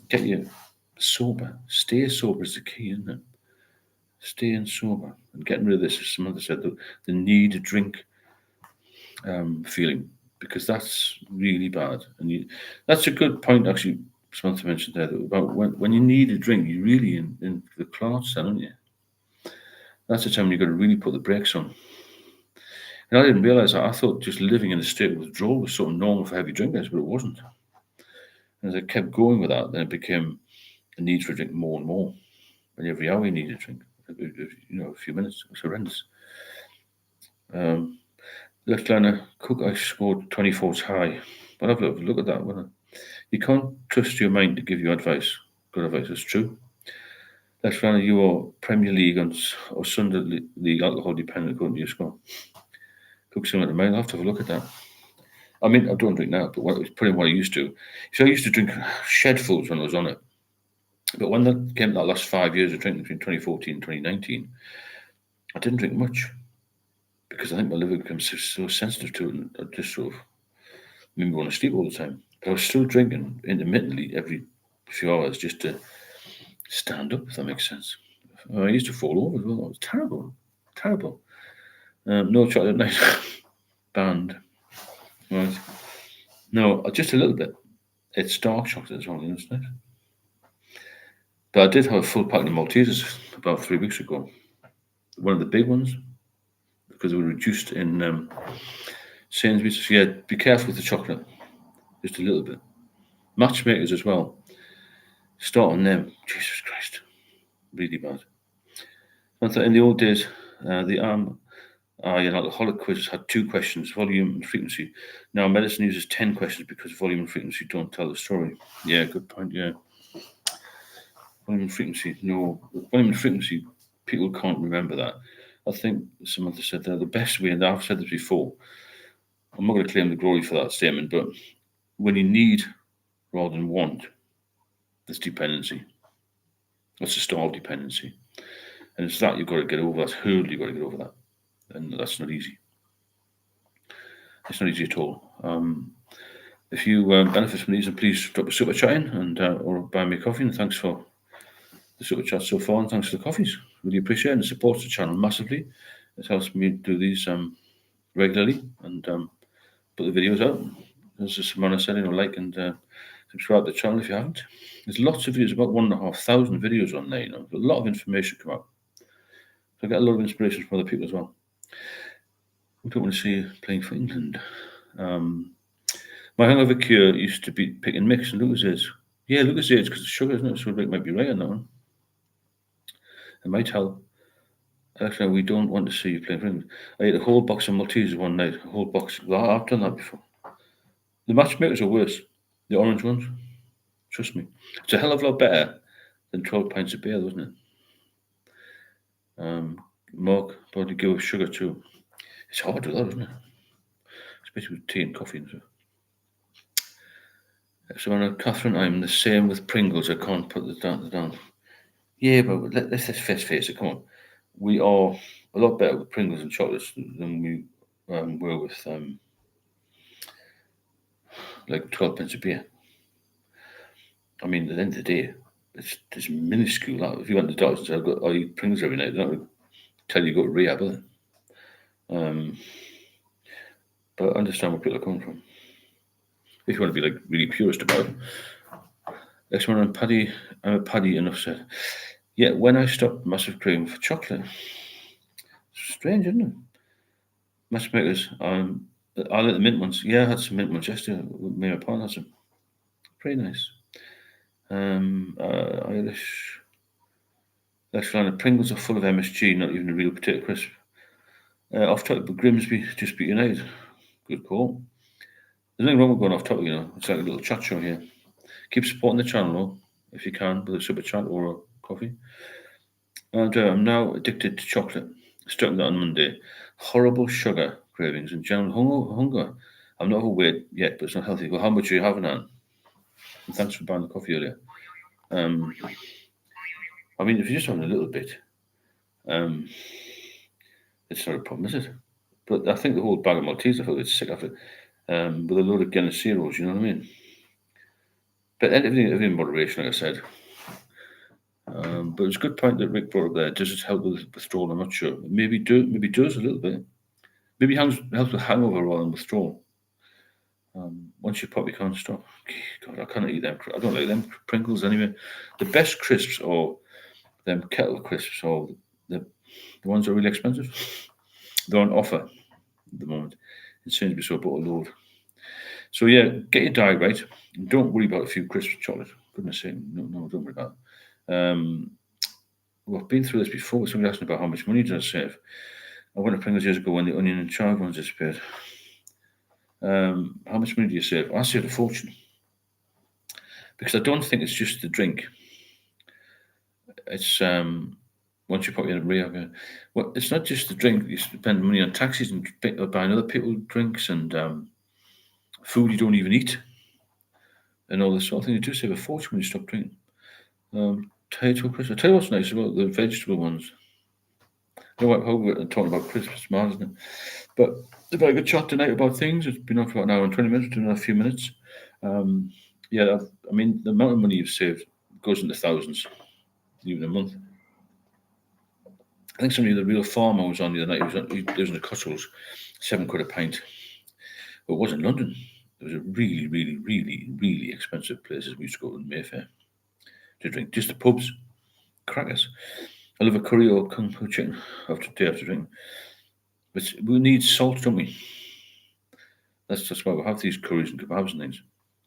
get you sober. Stay sober is the key, isn't it? Staying sober and getting rid of this, as Samantha said, the need to drink feeling, because that's really bad. And that's a good point, actually, Samantha mentioned there, about when you need a drink, you're really in the clouds, aren't you? That's the time when you've got to really put the brakes on. And I didn't realise that. I thought just living in a state of withdrawal was sort of normal for heavy drinkers, but it wasn't. And as I kept going with that, then it became a need for a drink more and more. And every hour you need a drink, a few minutes. It was horrendous. Left liner, Cook, I scored 24's high. But have a look at that, wouldn't I? You can't trust your mind to give you advice. Good advice, it's true. Left liner, you are Premier League or Sunday League alcohol dependent according to your score. Cook similar to mine. I'll have to have a look at that. I mean, I don't drink now, but probably what I used to. So I used to drink shedfuls when I was on it. But when that came to that last 5 years of drinking between 2014 and 2019, I didn't drink much because I think my liver becomes so sensitive to it, and I just sort of made me want to sleep all the time. But I was still drinking intermittently every few hours just to stand up, if that makes sense. I used to fall over as well. It was terrible, terrible. No chocolate at night. Banned. Right. No, just a little bit. It's dark chocolate as well, isn't it? But I did have a full packet of Maltesers about 3 weeks ago. One of the big ones, because they were reduced in Sainsbury's, yeah, be careful with the chocolate, just a little bit. Matchmakers as well. Start on them. Jesus Christ, really bad. I thought in the old days, the alcoholic quiz had 2 questions, volume and frequency. Now medicine uses 10 questions because volume and frequency don't tell the story. Yeah, good point. Yeah, volume and frequency. No, volume and frequency. People can't remember that. I think Samantha said that the best way, and I've said this before. I'm not going to claim the glory for that statement, but when you need rather than want, that's dependency. That's a style dependency, and it's that you've got to get over. That hurdle you've got to get over that, and that's not easy. It's not easy at all. If you benefit from these, then please drop a super chat in and or buy me a coffee. And thanks for the super chat so far, and thanks for the coffees. Really appreciate it. And it supports the channel massively. It helps me do these regularly and put the videos out. As Simona said, like and subscribe to the channel if you haven't. There's lots of videos, about 1,500 videos on there. A lot of information come out. So I get a lot of inspiration from other people as well. I don't want to see you playing for England. My hangover cure used to be pick and mix, and Lucas is. Yeah, Lucas is because the sugar, isn't it? So Rick might be right on that one. It might help. Actually, we don't want to see you playing for England. I ate a whole box of Maltesers one night. A whole box. Well, I've done that before. The matchmakers are worse. The orange ones. Trust me. It's a hell of a lot better than 12 pints of beer, wasn't it? Mark probably give up sugar too. It's hard with that, isn't it? Especially with tea and coffee and stuff. So, Catherine, I'm the same with Pringles. I can't put the down. Yeah, but let's face it. Come on, we are a lot better with Pringles and chocolates than we were with like 12 pence of beer. I mean, at the end of the day, it's minuscule. That if you went to the doctor and said, I eat Pringles every night, they're not going to tell you to go to rehab, are they? But I understand where people are coming from. If you want to be like really purist about it. Next one on Paddy. I'm a Paddy, enough said. Yeah, when I stopped massive craving for chocolate, strange, isn't it? Matchmakers. I like the mint ones. Yeah, I had some mint ones yesterday. Me and my partner had some. Pretty nice. Irish. Next line. Pringles are full of MSG, not even a real potato crisp. Off topic, but Grimsby just beat United. Good call. There's nothing wrong with going off topic, It's like a little chat show here. Keep supporting the channel, though, if you can, with a super chat or a coffee. And I'm now addicted to chocolate. Starting that on Monday. Horrible sugar cravings and general hunger. I'm not overweight yet, but it's not healthy. Well, how much are you having, Anne? And thanks for buying the coffee earlier. I mean, if you're just having a little bit, it's not a problem, is it? But I think the whole bag of Maltesers, I felt a bit sick after with a load of Guinness Zeros, you know what I mean? But everything in moderation, like I said. But it's a good point that Rick brought up there. Does it help with withdrawal? I'm not sure. Maybe does a little bit. Maybe helps with hangover rather than withdrawal. Once you pop, you can't stop. God, I can't eat them. I don't like them Pringles anyway. The best crisps are them kettle crisps, or the ones that are really expensive. They're on offer at the moment. It seems to be so bought a load. So yeah, get your diet right. Don't worry about a few crisps and chocolate. Goodness sake, no, don't worry about it. We've been through this before. Somebody asked me about how much money did I save. I went to Pringles years ago when the onion and chive ones disappeared. How much money do you save? I saved a fortune because I don't think it's just the drink. It's once you put in a rehab, well, it's not just the drink. You spend money on taxis and buying other people's drinks and food you don't even eat, and all this sort of thing. You do save a fortune when you stop drinking. Potato crisps. I tell you what's nice about the vegetable ones. You know what? How we're talking about crisps, smart, isn't it? But a very good chat tonight about things. It's been on for about an hour and 20 minutes, doing a few minutes. Yeah, I mean, the amount of money you've saved goes into thousands, even a month. I think somebody, the real farmer, was on the other night. He was in the Cotswolds, £7 a pint. But it was in London. It was a really, really, really, really expensive places we used to go in Mayfair to drink. Just the pubs, crackers. I love a curry or kung pao chicken day after drink. But we need salt, don't we? That's why we have these curries and kebabs and things.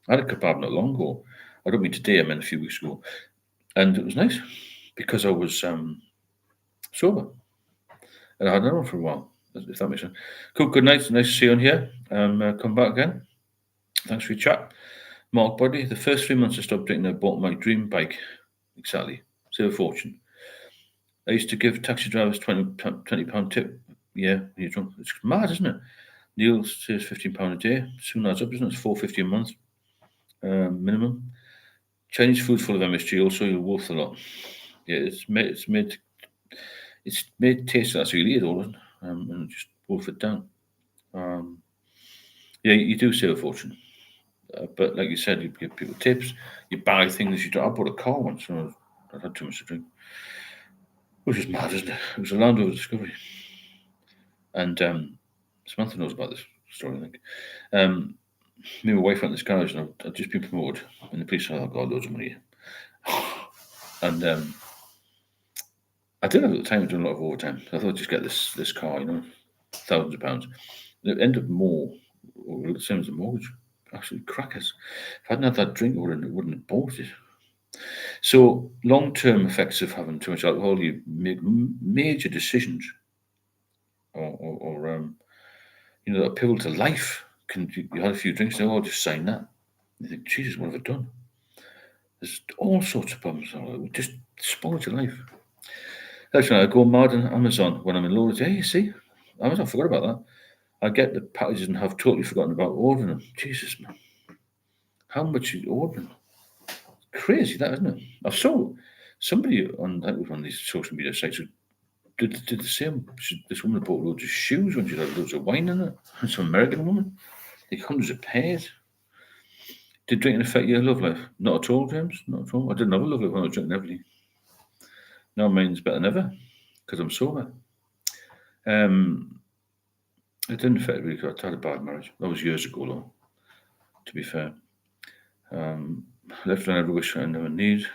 I had a kebab not long ago. I don't mean today, I meant a few weeks ago. And it was nice because I was sober. And I had another one for a while, if that makes sense. Cool, good night. Nice to see you on here. Come back again. Thanks for your chat. Mark Buddy, the first 3 months I stopped drinking, I bought my dream bike. Exactly. Save a fortune. I used to give taxi drivers £20 tip. Yeah, when you're drunk. It's mad, isn't it? Neil says £15 a day. Soon adds up, isn't it? It's £4.50 a month minimum. Chinese food's full of MSG. Also, you're worth a lot. Yeah, it's made taste that's really it all, and just wolf it down. Um, yeah, you do save a fortune, but like you said, you give people tips. You buy things you don't. I bought a car once, and I had too much to drink, which is mad, isn't it? It was a Land Rover Discovery, and Samantha knows about this story, I think. Me and my wife went to this garage, and I'd just been promoted, and the police said, "I've got loads of money," and I did have at the time doing a lot of overtime. So I thought I'd just get this car, thousands of pounds. It ended up more, or the same as the mortgage. Absolutely crackers. If I hadn't had that drink, I wouldn't have bought it. So long-term effects of having too much alcohol, you make major decisions, or that are pivotal to life. You had a few drinks, now I'll just sign that. You think, Jesus, what have I done? There's all sorts of problems. It just spoils your life. Actually, I go mad on Amazon when I'm in Lourdes. Hey, you see, Amazon, forgot about that. I get the packages and have totally forgotten about ordering them. Jesus, man. How much are you ordering? Crazy, that, isn't it? I saw somebody on that was one of these social media sites who did the same. This woman bought loads of shoes when she had loads of wine in it. Some American woman. Like hundreds of pairs. Did drinking affect your love life? Not at all, James. Not at all. I didn't have a love life when I was drinking heavily. Now mine's better than ever because I'm sober. It didn't affect me because I had a bad marriage. That was years ago, though, to be fair. Left on every wish I never need.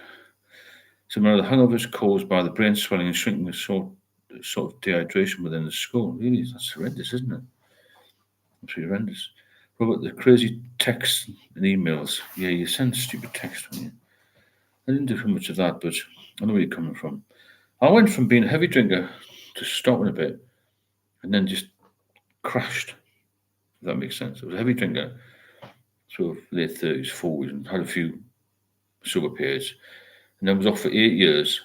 So, the hangovers caused by the brain swelling and shrinking with sort of dehydration within the skull. Really, that's horrendous, isn't it? Absolutely horrendous. Robert, the crazy texts and emails. Yeah, you send stupid text, don't you? I didn't do too much of that, but I know where you're coming from. I went from being a heavy drinker to stopping a bit and then just crashed. If that makes sense. I was a heavy drinker, sort of late 30s, 40s, and had a few sober periods. And then was off for 8 years.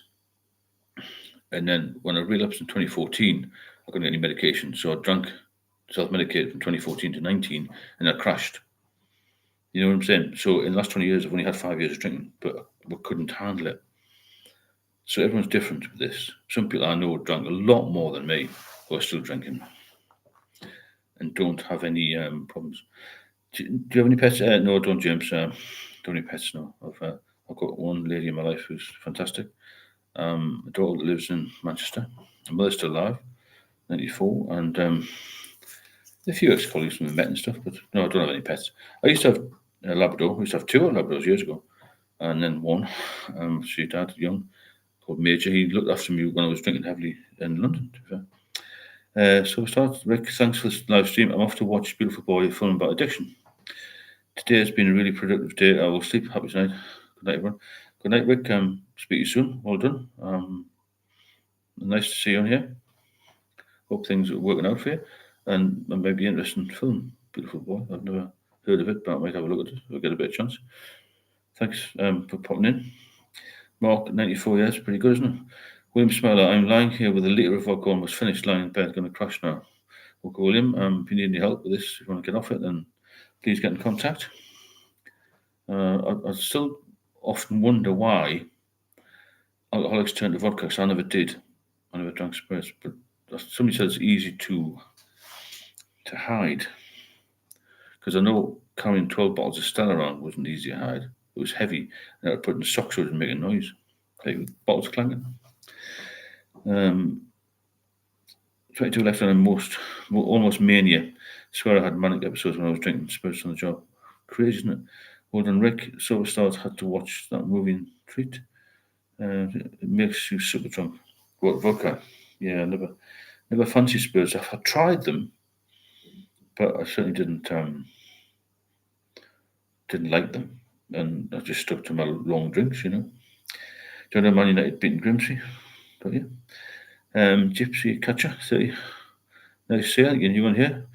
And then when I relapsed in 2014, I couldn't get any medication. So I drank, self-medicated from 2014 to 19, and I crashed. You know what I'm saying? So in the last 20 years, I've only had 5 years of drinking, but we couldn't handle it. So everyone's different with this. Some people I know drank a lot more than me who are still drinking and don't have any problems. Do you have any pets? No, I don't, James. Don't have any pets, no. I've got one lady in my life who's fantastic. A daughter that lives in Manchester. My mother's still alive, 94, and a few ex-colleagues from the met and stuff, but no, I don't have any pets. I used to have a Labrador. I used to have two Labradors years ago, and then one. She died young, called Major. He looked after me when I was drinking heavily in London. To be fair. So we started. Rick, thanks for this live stream. I'm off to watch Beautiful Boy, a film about addiction. Today has been a really productive day. I will sleep. Happy night. Good night, everyone. Good night, Rick. Speak to you soon. Well done. Nice to see you on here. Hope things are working out for you. And maybe interesting film, Beautiful Boy. I've never heard of it, but I might have a look at it if I get a bit of chance. Thanks for popping in. Mark, 94 years, pretty good, isn't it? William Smiler, I'm lying here with a litre of vodka almost finished, lying in bed, going to crash now. Okay, William, if you need any help with this, if you want to get off it, then please get in contact. I still often wonder why alcoholics turn to vodka, because I never did. I never drank spirits, but somebody said it's easy to hide. Because I know carrying 12 bottles of Stella around wasn't easy to hide. It was heavy, and I put in socks and making noise, like with bottles clanking. 22 left on almost mania. Swear I had manic episodes when I was drinking spirits on the job. Crazy, isn't it? Well done, Rick. Silver Stars had to watch that movie and treat. It makes you super drunk. What, vodka? Yeah, I never fancy spirits. I've tried them, but I certainly didn't like them, and I just stuck to my long drinks. Do you know Man United beating Grimsby? Don't you? Gypsy Catcher, 30. Nice to see you again. You on here?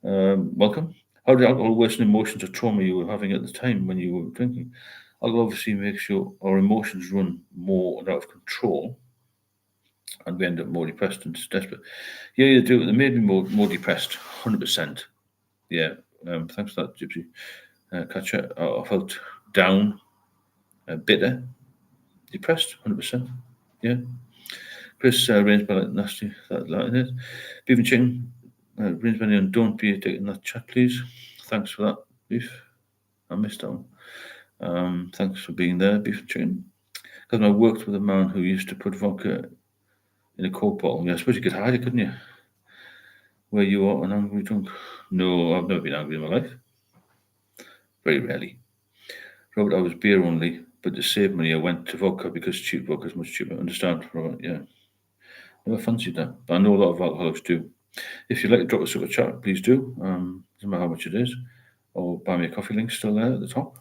Welcome. How did alcohol worsen emotions or trauma you were having at the time when you were drinking? Alcohol obviously makes our emotions run more and out of control, and we end up more depressed and desperate. Yeah, you do. It made me more depressed, 100%. Yeah. Thanks for that, Gypsy Catcher. I felt down, bitter, depressed, 100%. Yeah. Chris raised by like nasty that it is. Beef and chicken. Raised by and don't be a dick in that chat, please. Thanks for that, Beef. I missed that one. Thanks for being there, Beef and chicken. Because I worked with a man who used to put vodka in a Coke bottle. Yeah, I suppose you could hide it, couldn't you? Where you are an angry drunk? No, I've never been angry in my life. Very rarely. Robert, I was beer only, but to save money, I went to vodka because cheap vodka is much cheaper. Understand, Robert? Yeah. Never fancied that, but I know a lot of alcoholics do. If you'd like to drop a super chat, please do. Doesn't matter how much it is. Or buy me a coffee link still there at the top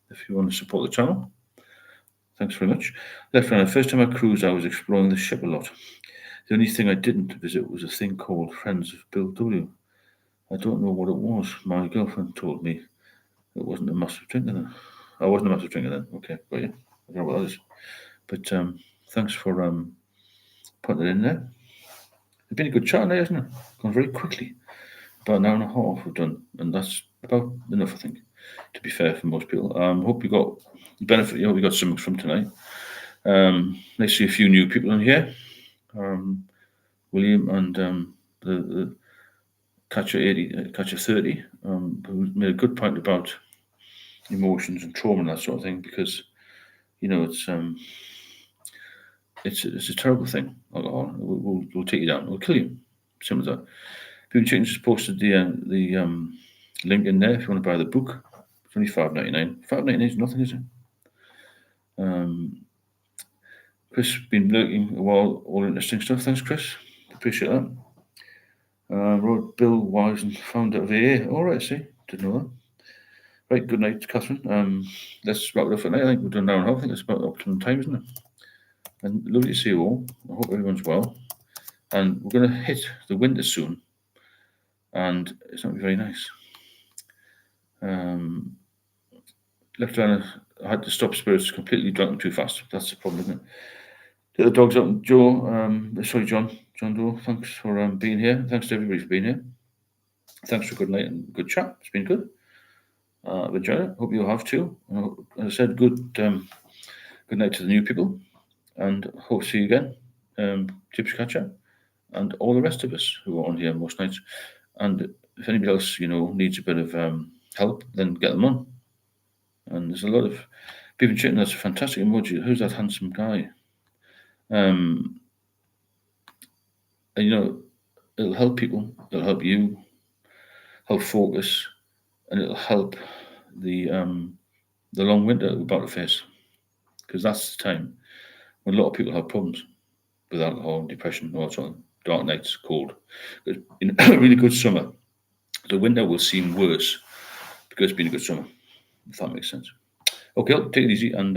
if you want to support the channel. Thanks very much. Left hand, the first time I cruised, I was exploring the ship a lot. The only thing I didn't visit was a thing called Friends of Bill W. I don't know what it was. My girlfriend told me it wasn't a massive drinker then. I wasn't a massive drinker then. Okay, got you. I don't know what that is. But thanks for putting it in there. It's been a good chat now, hasn't it? Gone very quickly. About an hour and a half we've done, and that's about enough, I think, to be fair for most people. Hope you got benefit. You hope you got something from tonight. Nice to see a few new people in here. William and the Catcher 80, Catcher 30, who made a good point about emotions and trauma and that sort of thing, because it's a terrible thing. Alcohol will take you down. It will kill you. Simple as that. People Chicken just posted the link in there if you want to buy the book. It's only $5.99. $5.99 is nothing, is it? Chris been lurking a while, all interesting stuff. Thanks, Chris. Appreciate that. Wrote Bill Wisen, founder of AA. All right, see, didn't know that. Right, good night, Catherine. Let's wrap it up for tonight. I think we're done now and a half. I think it's about optimum time, isn't it? And lovely to see you all. I hope everyone's well. And we're going to hit the winter soon, and it's not very nice. Left hand, I had to stop spirits completely drunk too fast. That's the problem, isn't it? Get the dogs out. Joe, sorry, John Doe, thanks for being here. Thanks to everybody for being here. Thanks for a good night and good chat. It's been good. I've enjoyed it. Hope you have too. As I said, good night to the new people, and hope to see you again. Tips Catcher, and all the rest of us who are on here most nights. And if anybody else needs a bit of help, then get them on. And there's a lot of people chatting. That's a fantastic emoji. Who's that handsome guy? And, it'll help people. It'll help you. Help focus, and it'll help the long winter we're about to face, because that's the time when a lot of people have problems with alcohol and depression, and also dark nights, cold. In a really good summer, the winter will seem worse because it's been a good summer, if that makes sense. Okay, take it easy, and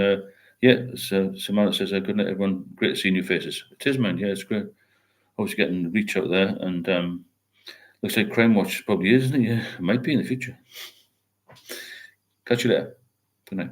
Samantha says, good night, everyone. Great to see new faces. It is, man. Yeah, it's great. Always getting the reach out there, and looks like Crime Watch probably is, isn't it? Yeah, it might be in the future. Catch you later. Good night.